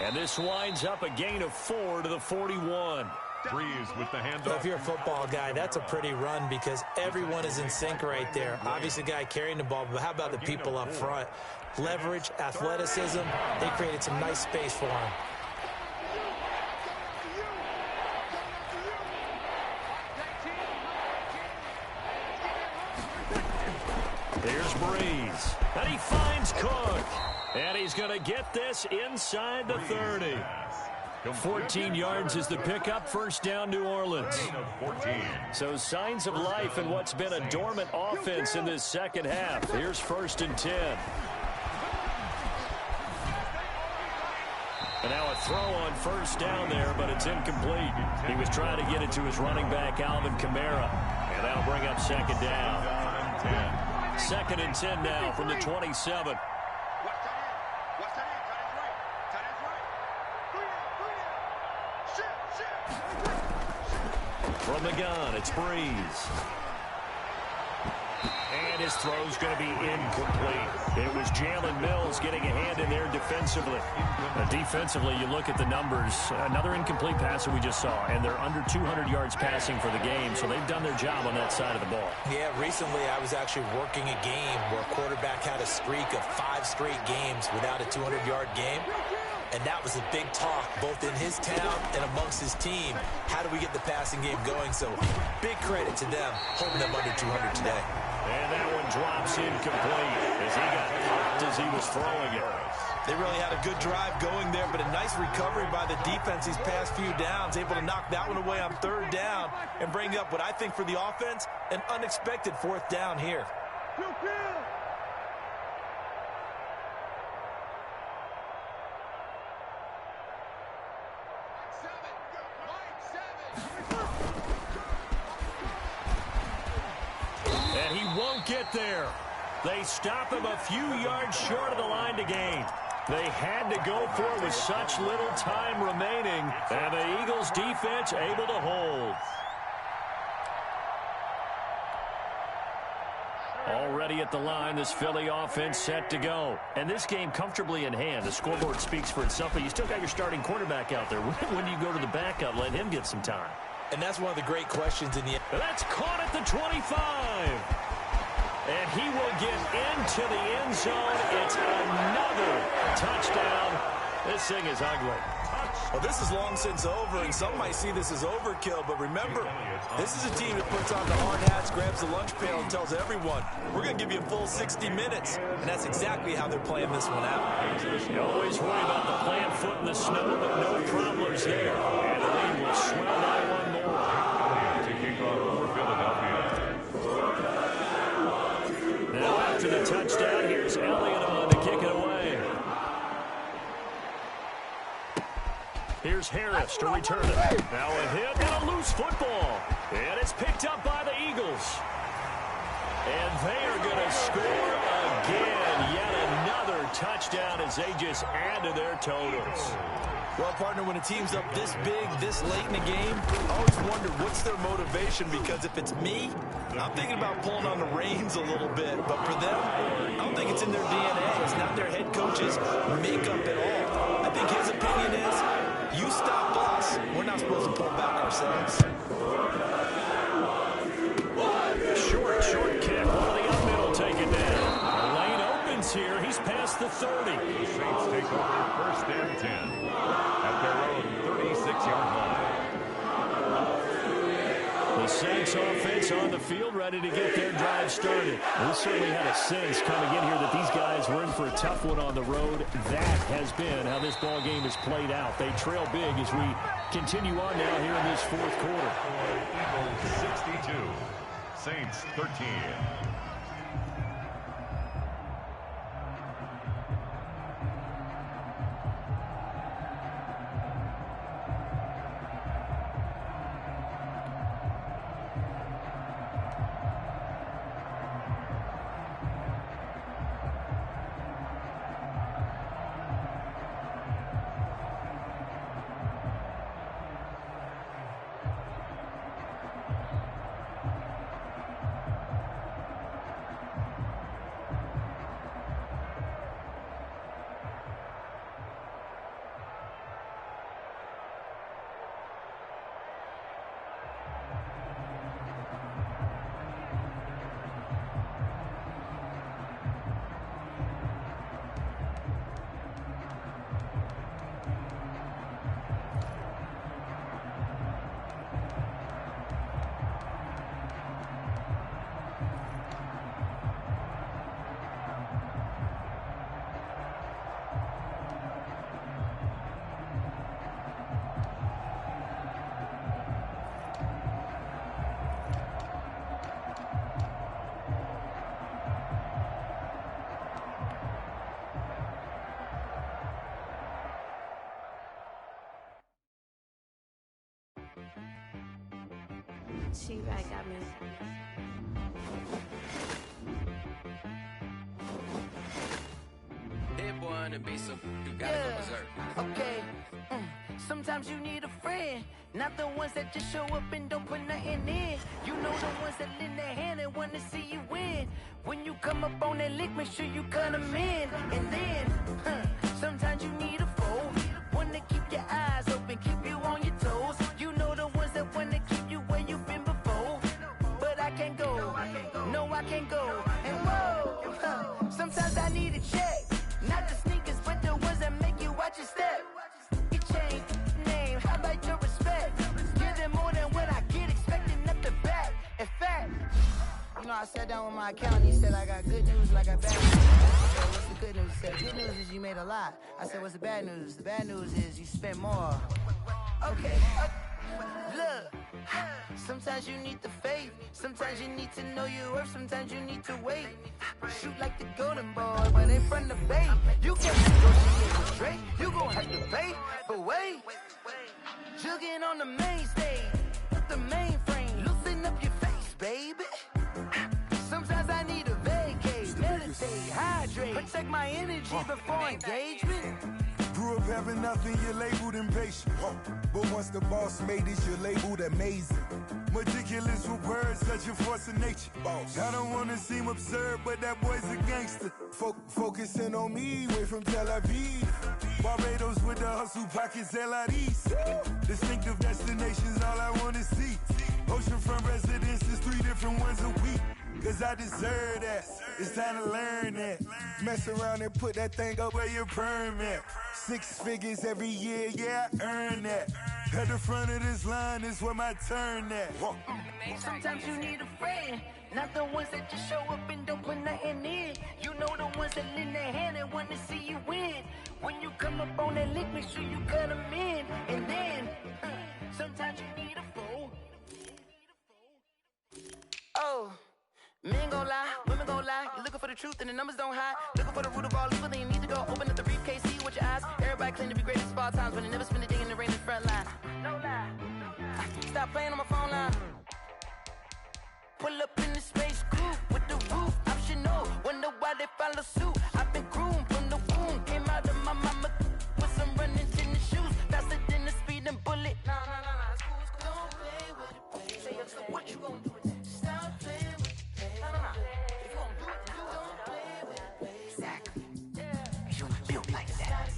And this winds up a gain of 4 to the 41. Breeze with the handoff. Well, if you're a football guy, that's a pretty run because everyone is in sync right there. Obviously, the guy carrying the ball, but how about the people up front? Leverage, athleticism, they created some nice space for him. Here's Breeze. And he finds Cook. And he's going to get this inside the 30. 14 yards is the pickup. First down, New Orleans. 14. So signs of life in what's been a dormant offense in this second half. Here's 1st and 10. And now a throw on first down there, but it's incomplete. He was trying to get it to his running back, Alvin Kamara. And that'll bring up 2nd down. 2nd and 10 now from the 27. From the gun, it's Breeze. And his throw's going to be incomplete. It was Jalen Mills getting a hand in there defensively. Defensively, you look at the numbers. Another incomplete pass that we just saw, and they're under 200 yards passing for the game, so they've done their job on that side of the ball. Yeah, recently I was actually working a game where a quarterback had a streak of 5 straight games without a 200-yard game. And that was a big talk, both in his town and amongst his team. How do we get the passing game going? So big credit to them, holding them under 200 today. And that one drops incomplete as he got popped as he was throwing it. They really had a good drive going there, but a nice recovery by the defense these past few downs, able to knock that one away on 3rd down and bring up what I think for the offense, an unexpected 4th down here. And he won't get there. They stop him a few yards short of the line to gain. They had to go for it with such little time remaining, and the Eagles defense able to hold. Already at the line, this Philly offense set to go. And this game comfortably in hand. The scoreboard speaks for itself, but you still got your starting quarterback out there. When do you go to the backup, let him get some time? And that's one of the great questions in the... And that's caught at the 25. And he will get into the end zone. It's another touchdown. This thing is ugly. Well, this is long since over, and some might see this as overkill. But remember, this is a team that puts on the hard hats, grabs the lunch pail, and tells everyone, we're going to give you a full 60 minutes. And that's exactly how they're playing this one out. You always worry about the plant foot in the snow, but no problems there. And the lead will swell by one more. To kick off for Philadelphia. Now after the touchdown, here's Elliott on to kick it away. Here's Harris to return it. Now a hit and a loose football. And it's picked up by the Eagles. And they are going to score again. Yet another touchdown as they just add to their totals. Well, partner, when a team's up this big, this late in the game, I always wonder what's their motivation, because if it's me, I'm thinking about pulling on the reins a little bit. But for them, I don't think it's in their DNA. It's not their head coach's makeup at all. I think his opinion is, you stop us, we're not supposed to pull back ourselves. Short kick. One of the up middle taken down. The lane opens here. He's past the 30. The Saints take over 1st and 10 at their own 36-yard line. The Saints offense on the field, ready to get their drive started. We certainly had a sense coming in here that these guys were in for a tough one on the road. That has been how this ball game has played out. They trail big as we continue on now here in this fourth quarter. Eagles 62, Saints 13. She right got me. Hit boy on the beat, so you gotta go berserk. Okay. Sometimes you need a friend, not the ones that just show up and don't put nothing in. You know the ones that lend their hand and want to see you win. When you come up on that lick, make sure you cut them in. And then, sometimes you need a foe, one to keep your eyes open, keep you on your toes. You know the ones that want to keep you where you've been before. But I can't go, no I can't go. And whoa, sometimes I need a check, not the sneakers, but the ones that make you watch your step. You change name, how about your respect? Give them more than what I get, expecting nothing back. In fact, you know, I sat down with my accountant, he said I got good news and I got bad news. I said, what's the good news? He said, good news is you made a lot. I said, what's the bad news? The bad news is you spent more. Okay, look, sometimes you need the faith, sometimes you need to know your worth, sometimes you need to wait. Shoot like the golden boy, but in front of the bay. You can't negotiate with Drake, you gon' have to pay. But wait, jugging on the main stage, the mainframe, loosen up your face, baby. Sometimes I need a vacate, meditate, hydrate, protect my energy before engagement. Grew up having nothing, you're labeled impatient. But once the boss made it, you're labeled amazing. Meticulous with words, such a force of nature. I don't wanna seem absurd, but that boy's a gangster. Focusing on me, way from Tel Aviv. Barbados with the hustle pockets, LIDs. Distinctive destinations, all I wanna see. Oceanfront residences, 3 different ones a week. Cause cause I deserve that. It's time to learn that. Mess around and put that thing up where your permit. 6 figures every year, yeah, I earn that. At the front of this line is where my turn at. Sometimes you need a friend, not the ones that just show up and don't put nothing in. You know the ones that lend their hand and want to see you win. When you come up on that lick, make sure you cut them in. And then, sometimes you need a fool. Oh, men gon' lie, women gon' lie. You're looking for the truth and the numbers don't hide. Looking for the root of all evil, then you need to go open up the briefcase, see with your eyes. Everybody claim to be great at small times, but they never spend a day in the rain in the front line. No lie. Stop playing on my phone line. Pull up in the space coupe with the roof optional. Wonder why they follow suit. I've been groomed from the womb. Came out of my mama with some running tennis shoes. Faster than the speeding bullet. Nah. It's cool. Don't play with it, baby. Say, so what you gonna do with that? Stop playing with it, baby. Nah. If you gonna do it, then don't play with it, baby. Exactly. Yeah. You built like that.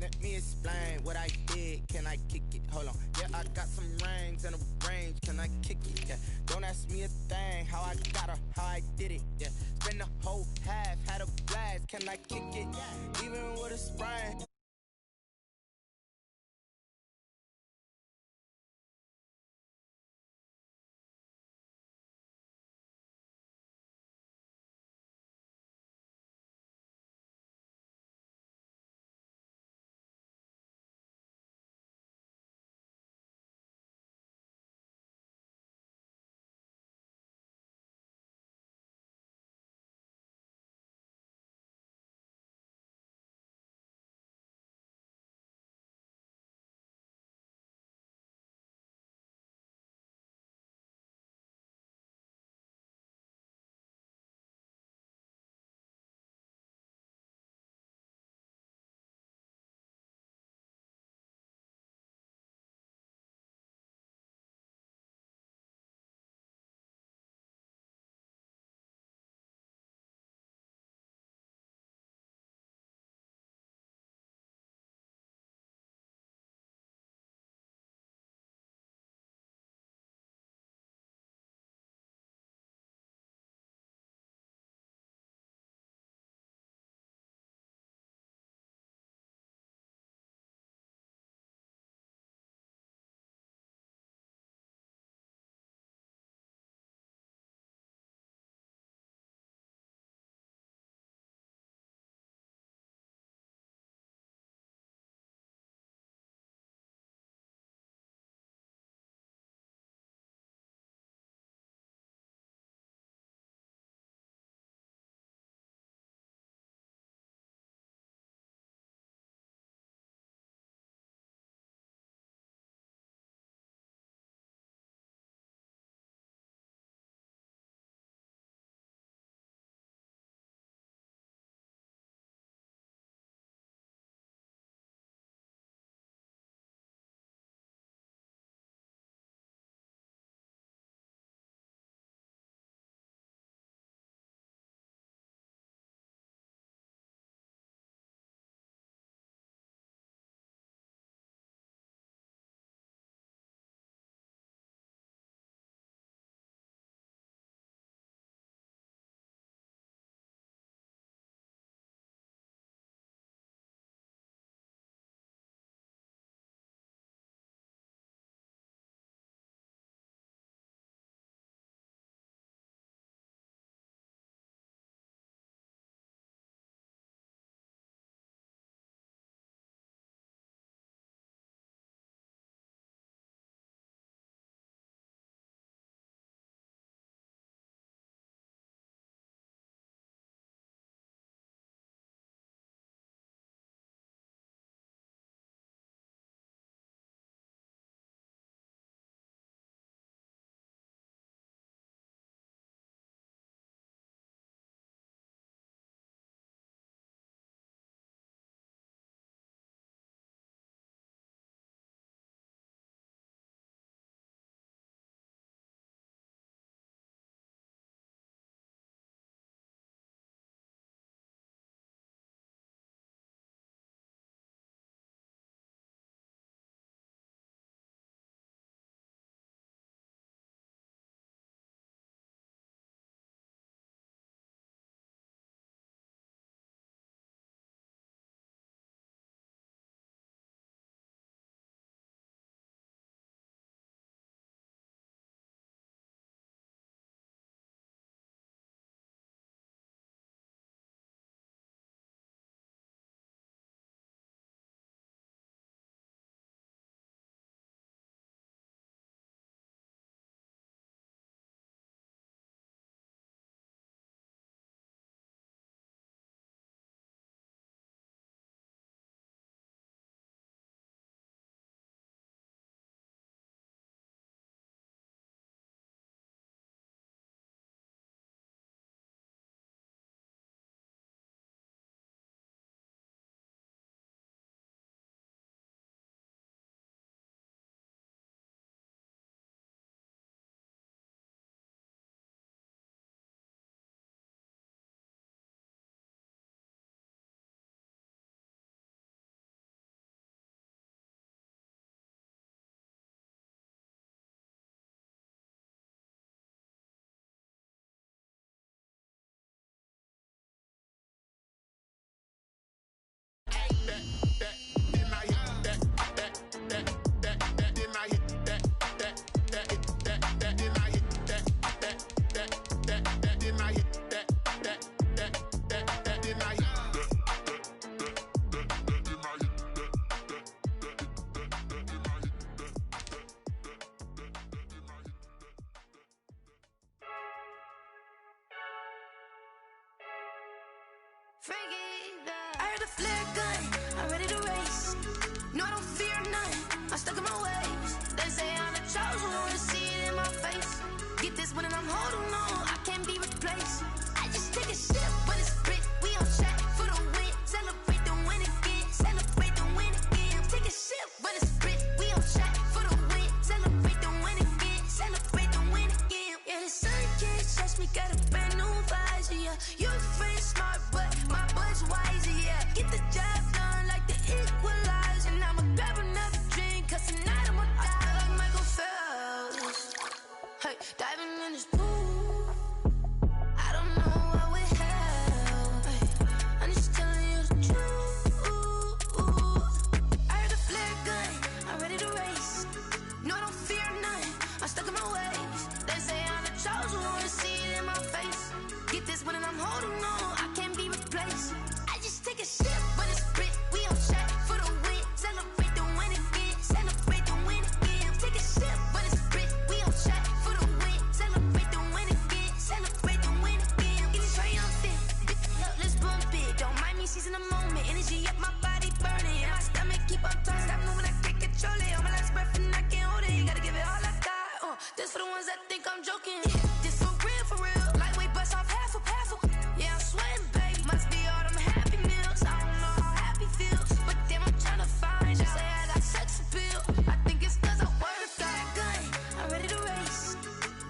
Let me explain what I did. Can I kick it? Hold on. Yeah, I got some rings and a range. Can I kick it? Yeah. Don't ask me a thing. How I got her, how I did it. Yeah. Spend the whole half, had a blast. Can I kick it? Even with a sprain. I heard a flare gun, I'm ready to race. No, I don't fear none, I'm stuck in my ways. They say I'm the chosen one, to see it in my face. Get this one and I'm holding on, I can't be replaced. I just take a sip when it's split, we on track for the win. Celebrate the win again, celebrate the win again. Take a sip when it's split, we on track for the win. Celebrate the win again, celebrate the win again. Yeah, the sun can't touch me, got a brand new visor, yeah. You a friend smart, but my boy's wiser, yeah. Get the job done like the equalizer. And I'ma grab another drink, cause tonight I'ma die. I feel like Michael Phelps, hey, diving in this pool. I don't know what we have, hey, I'm just telling you the truth. I heard a flare gun, I'm ready to race. No, I don't fear none, I'm stuck in my ways. They say I'm the chosen one, to see it in my face. Get this one and I'm holding on, I can't be replaced. I just take a sip when it's split, we on track for the win. Celebrate the win again, celebrate the win again. Take a sip when it's split, we on track for the win. Celebrate the win again, celebrate the win again. Get it triumphant, let's bump it. Don't mind me seizing the moment, energy up my body burning. And my stomach keep on turning, stop moving, I can't control it. On my last breath and I can't hold it, gotta give it all I got. This for the ones that think I'm joking. This for real, lightweight bust off half a. Yeah, I'm sweating, baby, must be all them happy meals. I don't know how happy feels, but damn, I'm trying to find out. Say I got sex appeal, I think it's cause I wear a flat gun, I'm ready to race.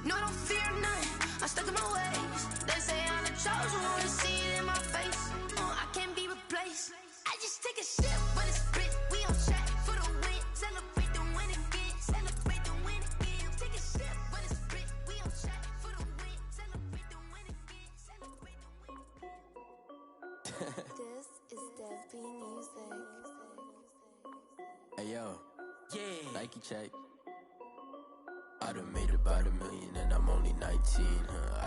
No, I don't fear none, I'm stuck in my ways. They say I'm the chosen one, to see it in my face. I can't be replaced. I just take a sip when it's split, we on track for the win. Celebrate the win again, celebrate the win again. Take a sip when it's split, we on track for the win. Celebrate the win again, celebrate the win again. This is Dev B Music. Hey yo, yeah, Nike check. I done made about $1 million and I'm only 19.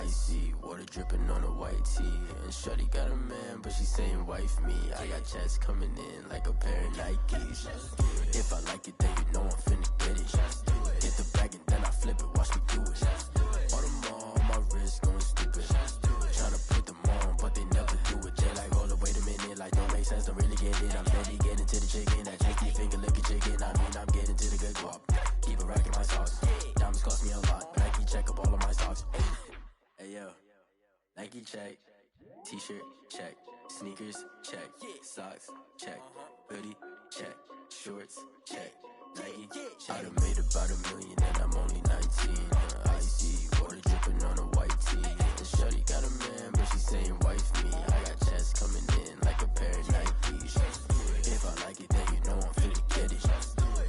Icy water dripping on a white tee. And shorty got a man, but she saying wife me. I got checks coming in like a pair of Nikes. If I like it, then you know I'm finna get it. Hit the bag and then I flip it, watch me do it. All them on my wrist going stupid. Tryna put them on, but they never do it. They like, hold up, wait a minute, like don't make sense, don't really get it. I'm steady getting to the chicken, that tricky finger licking chicken. I mean, I'm getting to the good guap. Keep a rack in my socks. Diamonds cost me a lot. Nike check up all of my stocks. Hey yo, Nike check. T-shirt check. Sneakers check. Socks check. Hoodie check. Shorts check. Nike check. I done made about $1 million and I'm only 19. Icy water dripping on a white tee. And shorty got a man, but she saying wife me. I got checks coming in like a pair of Nikes. If I like it, then you know I'm finna get it.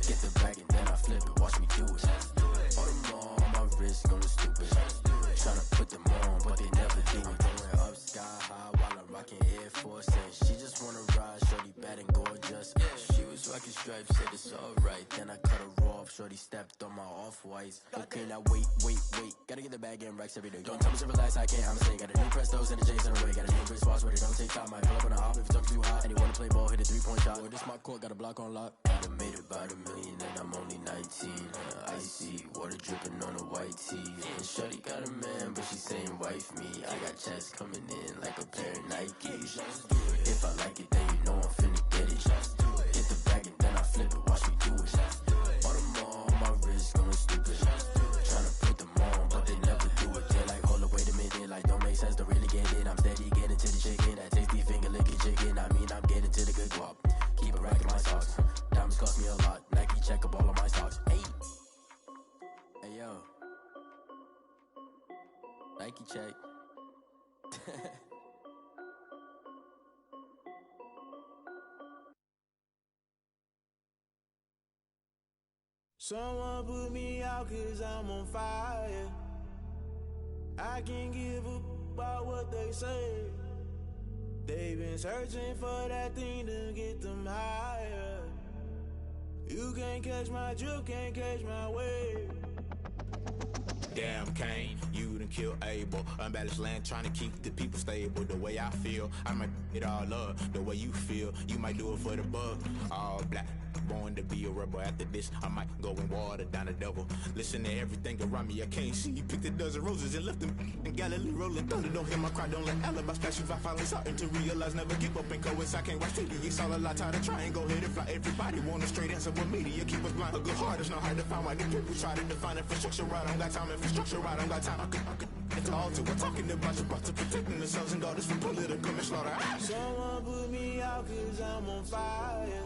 Get the bag and then I flip it, watch me do it. All them on my wrist going stupid. Tryna put them on, but they never do it. Going up sky high while I'm rocking Air Force. And she just wanna ride, shorty bad and gorgeous. She was rocking stripes, said it's alright. Then I cut her off, shorty stepped on my off-whites. Okay, now wait. Gotta get the bag and racks every day. Don't tell me to relax, I can't, I'm saying. Got a new Prestos and a J's in a way. Got a new Chris Foss, but it don't take time. Might pull up on a hop if it talks too hot. And you wanna play ball, hit a 3-point shot. Or this my court, got a block on lock. I done made about $1 million and I'm only 19. Icy water dripping on a white tee. And shorty got a man, but she saying wife me. I got checks coming in like a pair of Nikes. If I like it, then you know I'm finna get it. Hit the bag and then I flip it, watch me do it. All them on my wrist going stupid. Tryna put them on, but they never do it. They like, hold up, wait a minute, like don't make sense, don't really get it. I'm steady getting to the chicken, that tasty finger licking chicken. I mean, I'm getting to the good guap. Keep a rack in my socks. Diamonds cost me a lot. Nike check up all of my stocks. Hey yo, Nike check. Someone put me out 'cause I'm on fire. I can't give a about what they say. They've been searching for that thing to get them higher. You can't catch my drift, can't catch my wave. Damn Kane, you done killed Abel. Unbalanced land, trying to keep the people stable. The way I feel, I might it all up. The way you feel, you might do it for the buck. All black, born to be a rebel. After this, I might go and water down the devil. Listen to everything around me, I can't see. Picked a dozen roses and left them in Galilee rolling thunder. Don't hear my cry, don't let alibis pass you. I finally starting to realize, never give up and coincide. Can't watch TV, it's all a lot. Tired of trying, go ahead and fly. Everybody want a straight answer with media, keep us blind. A good heart is not hard to find. Why the people try to define infrastructure right? I don't got time, infrastructure right, I don't got time. I could it's all to we're talking about you, about to protecting the sons and daughters from political slaughter. Someone put me out cause I'm on fire.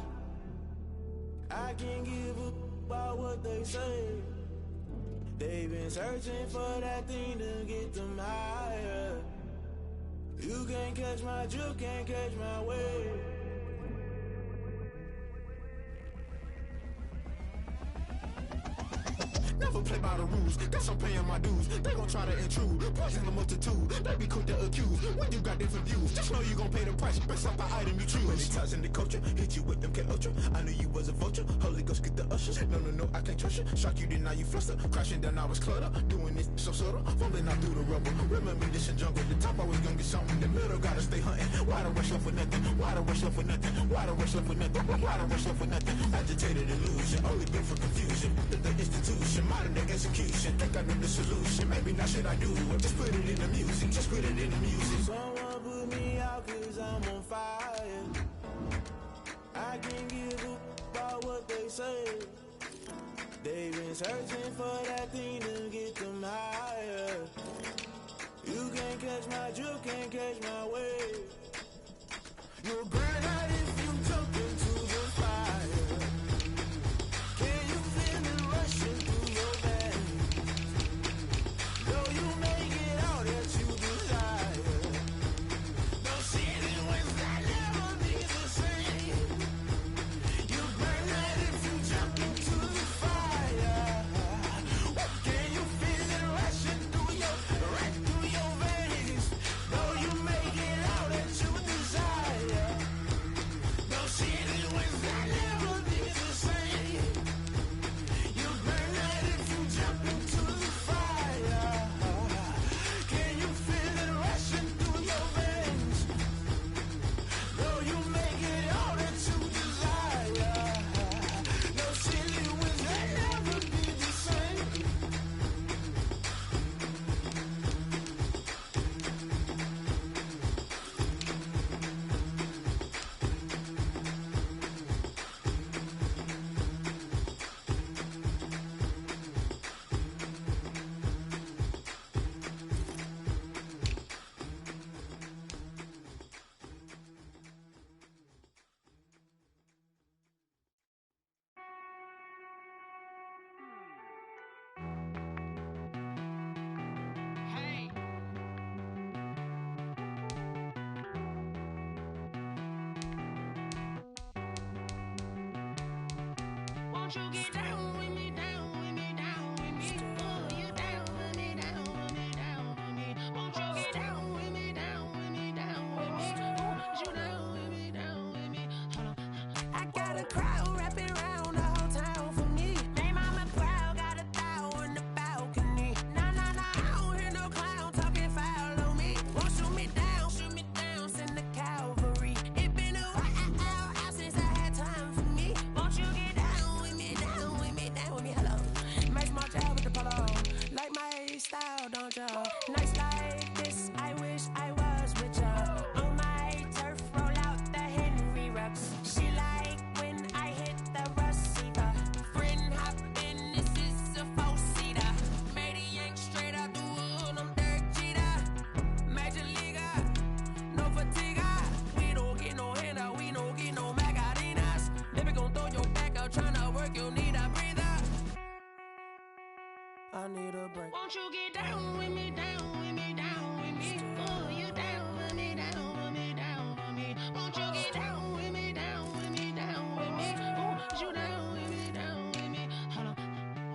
I can't give up about what they say. They've been searching for that thing to get them higher. You can't catch my drift, can't catch my wave. Never play by the rules, guess I'm paying my dues. They gon' try to intrude, poison the multitude. They be quick to accuse, when you got different views. Just know you gon' pay the price, based off the item you choose. Many times in the culture, hit you with them K-Ultra. I knew you was a vulture, Holy Ghost get the ushers. No, I can't trust you. Shock you, then now you fluster. Crashing down, I was cluttered. Doing this so subtle, fumbling out through the rubble. Remember this in jungle, the top always gonna get something. The middle gotta stay hunting. Why the rush left for nothing? Why the rush left for nothing? Why the rush left for nothing? Why the rush left for nothing? Agitated illusion, only built for confusion. The institution, modern day execution. Think I know the solution. Maybe not should I do it? Just put it in the music. Just put it in the music. Someone put me out cause I'm on fire. I can't give up about what they say. They've been searching for that thing to get them higher. You can't catch my drift, can't catch my wave. You'll burn out if you jump into the fire. Can you feel it rushing through your veins? Though you may get all that you desire, those ceiling winds that never be the same. You burn out if you jump into the fire. Can you feel it rushing through your veins? Though you may get all that you desire, those ceiling winds that never be the same. You burn out if you jump into the fire. Can you feel it rushing through your veins? Though you may get all that you desire, those ceiling winds that never be the same. Won't you get down with me, down with me, down with me? Oh, you down with me, down with me, down with me. Won't you get down with me, down with me, down with me? Oh, you down with me, down with me? Hold on. I got a crowd wrapping around the whole town for me. They mama crowd got a thou on the balcony. Nah, I don't hear no clown talking foul on me. Won't shoot me down, send the cavalry. It been a while since I had time for me. Won't you get down with me, down with me, down with me? Hello. Make my job with the polo. Like my style, don't ya? Nights like this, I wish I was with ya. On my turf, roll out the Henry Rux. She like when I hit the receiver. Friend hop in, this is a four-seater. Made a yank straight out the wood, I'm Derek Jeter. Major leaguer, no fatigue. We don't get no handout, we don't get no Magarinas. Never gon' throw your back out, tryna work, you need a breather. I need a break. Won't you get down with me, down with me, down with me? Oh, you down with me, down with me, down with me? Won't you get down with me, down with me, down with me? Oh, you down with me, down with me? Hold on.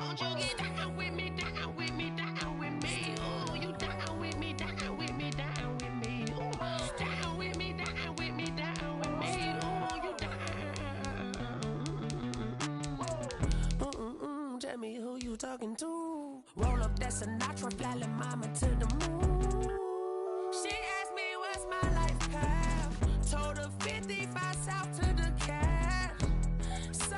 Won't you get down with me, down with me, down with me? Oh, you down with me, down with me, down with me? Oh, down with me, down with me, down with me? Oh, you down. Tell me who you talking to. Roll up that Sinatra, fly la mama to the moon. She asked me what's my life path. Told her 55 south to the cat. So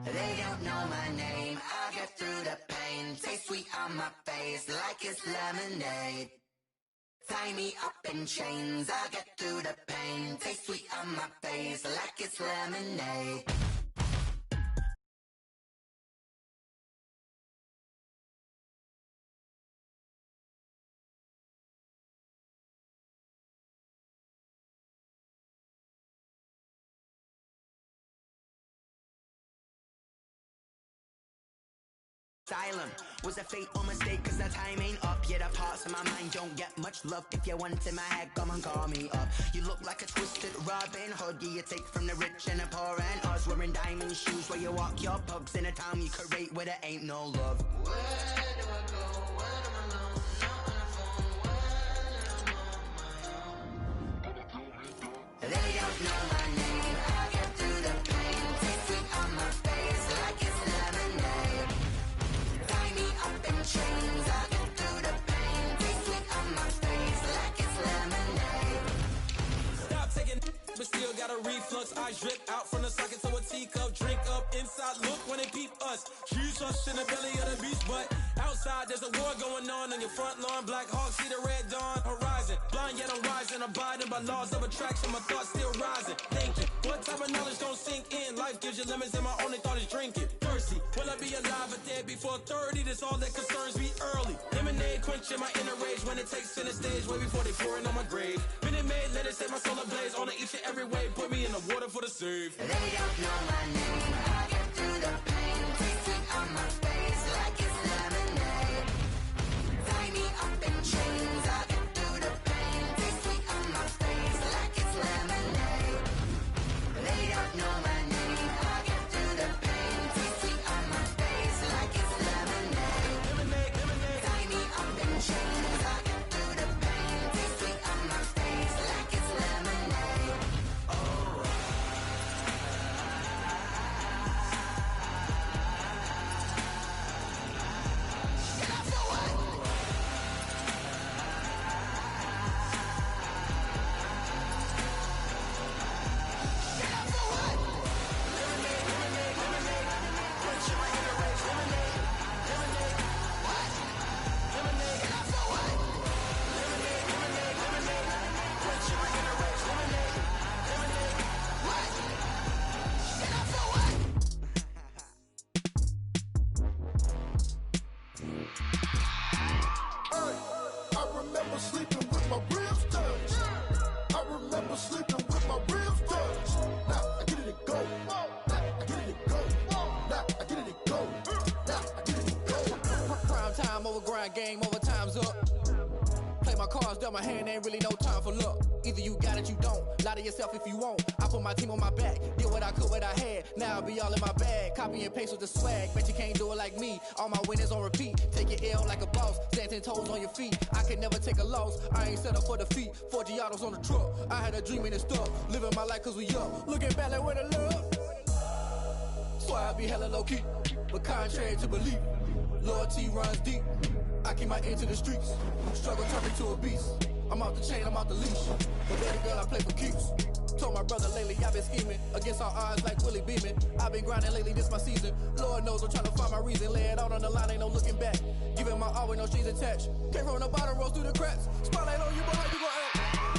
They don't know my name, I get through the pain. Taste sweet on my face like it's lemonade. Tie me up in chains, I get through the pain. Taste sweet on my face like it's lemonade. Asylum was a fateful mistake, cause the time ain't up. Yeah, the parts of my mind don't get much love. If you want in my head, come and call me up. You look like a twisted Robin Hood. Yeah, you take from the rich and the poor and us. Wearing diamond shoes where you walk your pugs in a town you create where there ain't no love. Where do I go? When I'm alone? Not on the phone. When I'm on my own. They don't know my name. I get through the pain. Taste sweet on my face like it's lemonade. Up in chains, I get through the pain. Taste sweet on my face like it's lemonade. Stop taking, but still got a reflux. I drip out from the socket to a teacup. Drink up inside, look when they peep us. Huge us in the belly of the beast, but outside there's a war going on your front lawn. Black Hawk, see the red dawn horizon. Blind yet I'm rising, abiding by laws of attraction. My thoughts still rising. Thinking, what type of knowledge don't sink in? Life gives you lemons and my only thought is drinking. Thirsty, will I be alive or dead before 30? That's all that concerns me early. Lemonade quenching my inner rage when it takes center stage way before they pour it on my grave. Minute Maid, let it set my soul ablaze on each and every way. Put me in the water for the save. They don't know my name. I get through the pain. Taste sweet on my face like it's lemonade. Tie me up in chains. I get through the pain. Taste sweet on my face like it's lemonade. They don't know my name. I get through the pain. Taste sweet on my face like it's lemonade. Tie me up in chains. I get through the pain. Taste sweet on my face like it's lemonade. Oh. Game over, time's up. Play my cards, dealt my hand, ain't really no time for luck. Either you got it, you don't. Lie to yourself if you won't. I put my team on my back, did what I could, what I had. Now I'll be all in my bag, copy and paste with the swag. Bet you can't do it like me. All my winners on repeat. Take your L like a boss, stand 10 toes on your feet. I can never take a loss. I ain't set up for defeat. 4 Giottos on the truck. I had a dream and it stuck. Living my life cause we up. Looking back like where the love. So I be hella low key, but contrary to belief, loyalty runs deep. I keep my ear to the streets. Struggle turned me to a beast. I'm out the chain, I'm out the leash. But baby girl, I play for keeps. Told my brother lately, I've been scheming against all odds like Willie Beeman. I've been grinding lately, this my season. Lord knows I'm trying to find my reason. Lay it out on the line, ain't no looking back. Giving my all with no strings attached. Came from the bottom, rose through the cracks. Spotlight on you, but how you gon' act?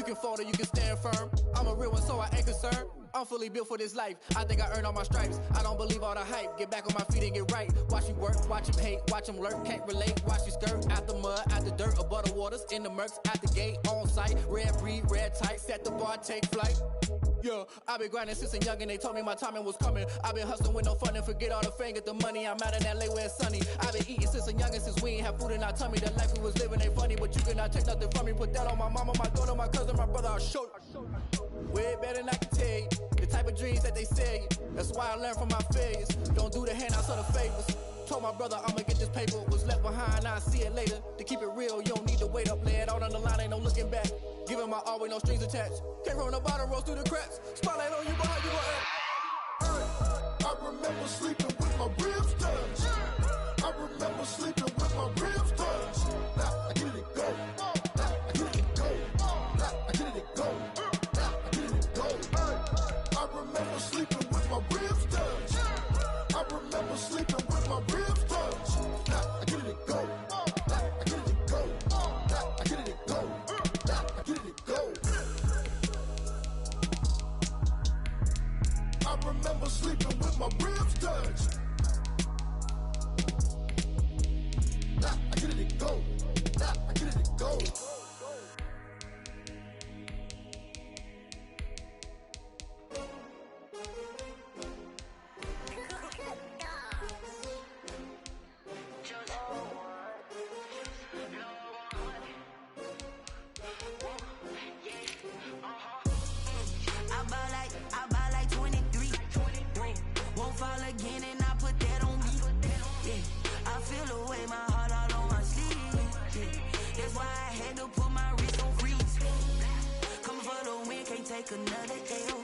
can fold or you can stand firm. I'm a real one, so I ain't concerned. I'm fully built for this life. I think I earned all my stripes. I don't believe all the hype. Get back on my feet and get right. Watch you work, watch him hate, watch him lurk. Can't relate, watch you skirt. Out the mud, out the dirt, above the waters, in the murks, out the gate, on site. Red breed, red tight, set the bar, take flight. Yeah, I been grinding since a young and they told me my timing was coming. I been hustling with no fun and forget all the fame, get the money. I'm out in LA where it's sunny. I been eating since a young and since we ain't have food in our tummy. The life we was living ain't funny, but you cannot take nothing from me. Put that on my mama, my daughter, my cousin, my brother, I'll show you. Way better than I can tell you. The type of dreams that they sell you. That's why I learned from my failures. Don't do the handouts or the favors. Told my brother I'ma get this paper. Was left behind, I'll see it later. To keep it real, you don't need to wait up. Lay it out on the line, ain't no looking back. Giving my all with no strings attached. Can't roll the bottom, roll through the cracks. Spotlight on you, but how you gon' act? I remember sleeping with my ribs touched. I remember sleeping with my ribs touched. Now I get it go. Now I get it go. Now I get it go. Now I get it go. I remember sleeping with my ribs touched. I remember sleeping with my ribs touched. Now I get it go. Now I get it go. Now I get it go. Now I get it go. I remember sleeping with my ribs touched. Now I get it go. Now I get it go. I buy like 23. Won't fall again and I put that on me. Yeah, I feel away my heart all on my sleeve. Yeah, that's why I had to put my wrist on freeze. Come for the win, can't take another L.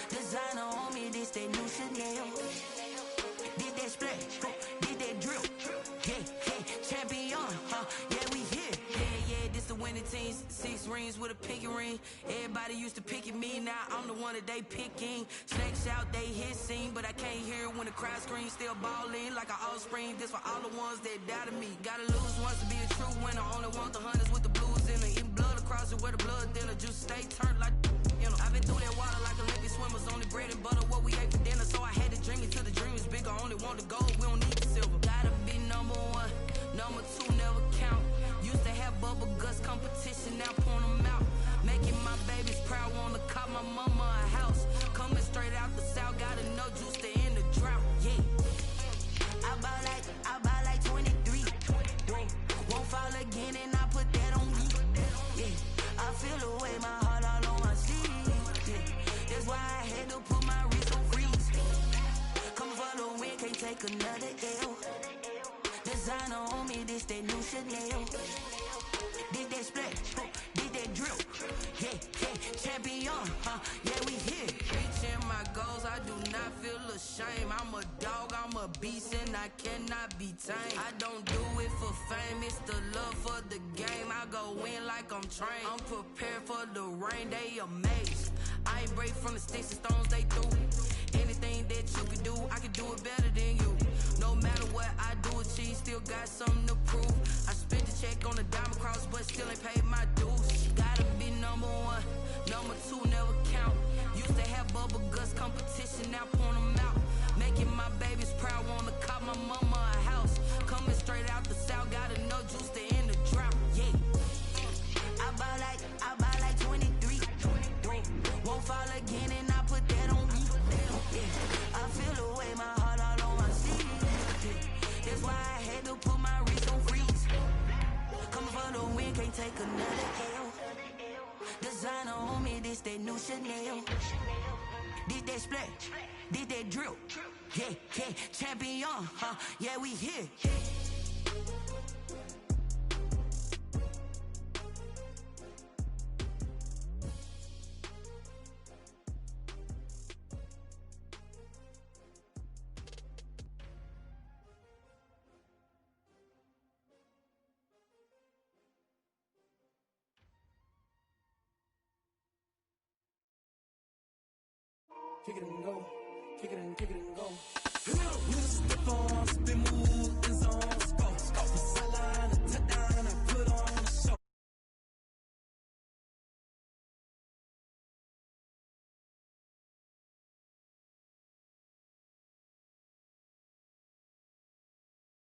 Designer on me, this that new Chanel. Did that splash, did that drill. Yeah, champion, yeah, we here. Yeah, this the winning team. 6 rings with a pinky ring. Everybody used to pick at me, now I'm the one that they picking. Snakes out, they hissing, but I can't hear when the crowd screams. Still balling like an offspring. This for all the ones that doubted me. Gotta lose once to be a true winner. Only want the hunters with the blues in it. Eating blood across it where the blood thinner. Juice stay turned like, you know. I've been through that water like Olympic swimmers. Only bread and butter, what we ate for dinner. So I had to dream it till the dream is bigger. Only want the gold, we don't need the silver. Gotta be number 1, number 2 never count. Used to have bubble guts competition, now point them out. Making my babies proud, wanna cop my mama a house. Coming straight out the south, gotta know juice to end the drought. Yeah, I buy like 23. Won't fall again and I put that on me. Yeah, I feel away my heart all on my sleeve. Yeah, that's why I had to put my wrist on freeze. Coming for the win, can't take another L. Designer on me, this that new Chanel. Did that splash, did that drill. Yeah, champion, yeah, we here. Reaching my goals, I do not feel ashamed. I'm a dog, I'm a beast, and I cannot be tamed. I don't do it for fame, it's the love for the game. I go in like I'm trained. I'm prepared for the rain, they amazed. I ain't break from the sticks and stones they threw. Anything that you can do, I can do it better than you. No matter what I do, achieve, still got something to prove. I spent the check on the diamond cross, but still ain't paid my dues. Gotta be number 1, number 2 never count. Used to have bubble guts competition, now point them out. Making my babies proud, wanna cop my mama a house. Coming straight out the south, gotta know juice to end the drought. Yeah, I buy like 23. Won't fall again and I put that on me. Yeah, I feel away my heart all on my sleeve. Yeah, that's why I had to put my wrist on freeze. Coming for the win, can't take another L. Designer on me, this that new Chanel. Did that splash, did that drill. Yeah, champion, yeah, we here. Kick it and go, kick it and go. We step on, spin move.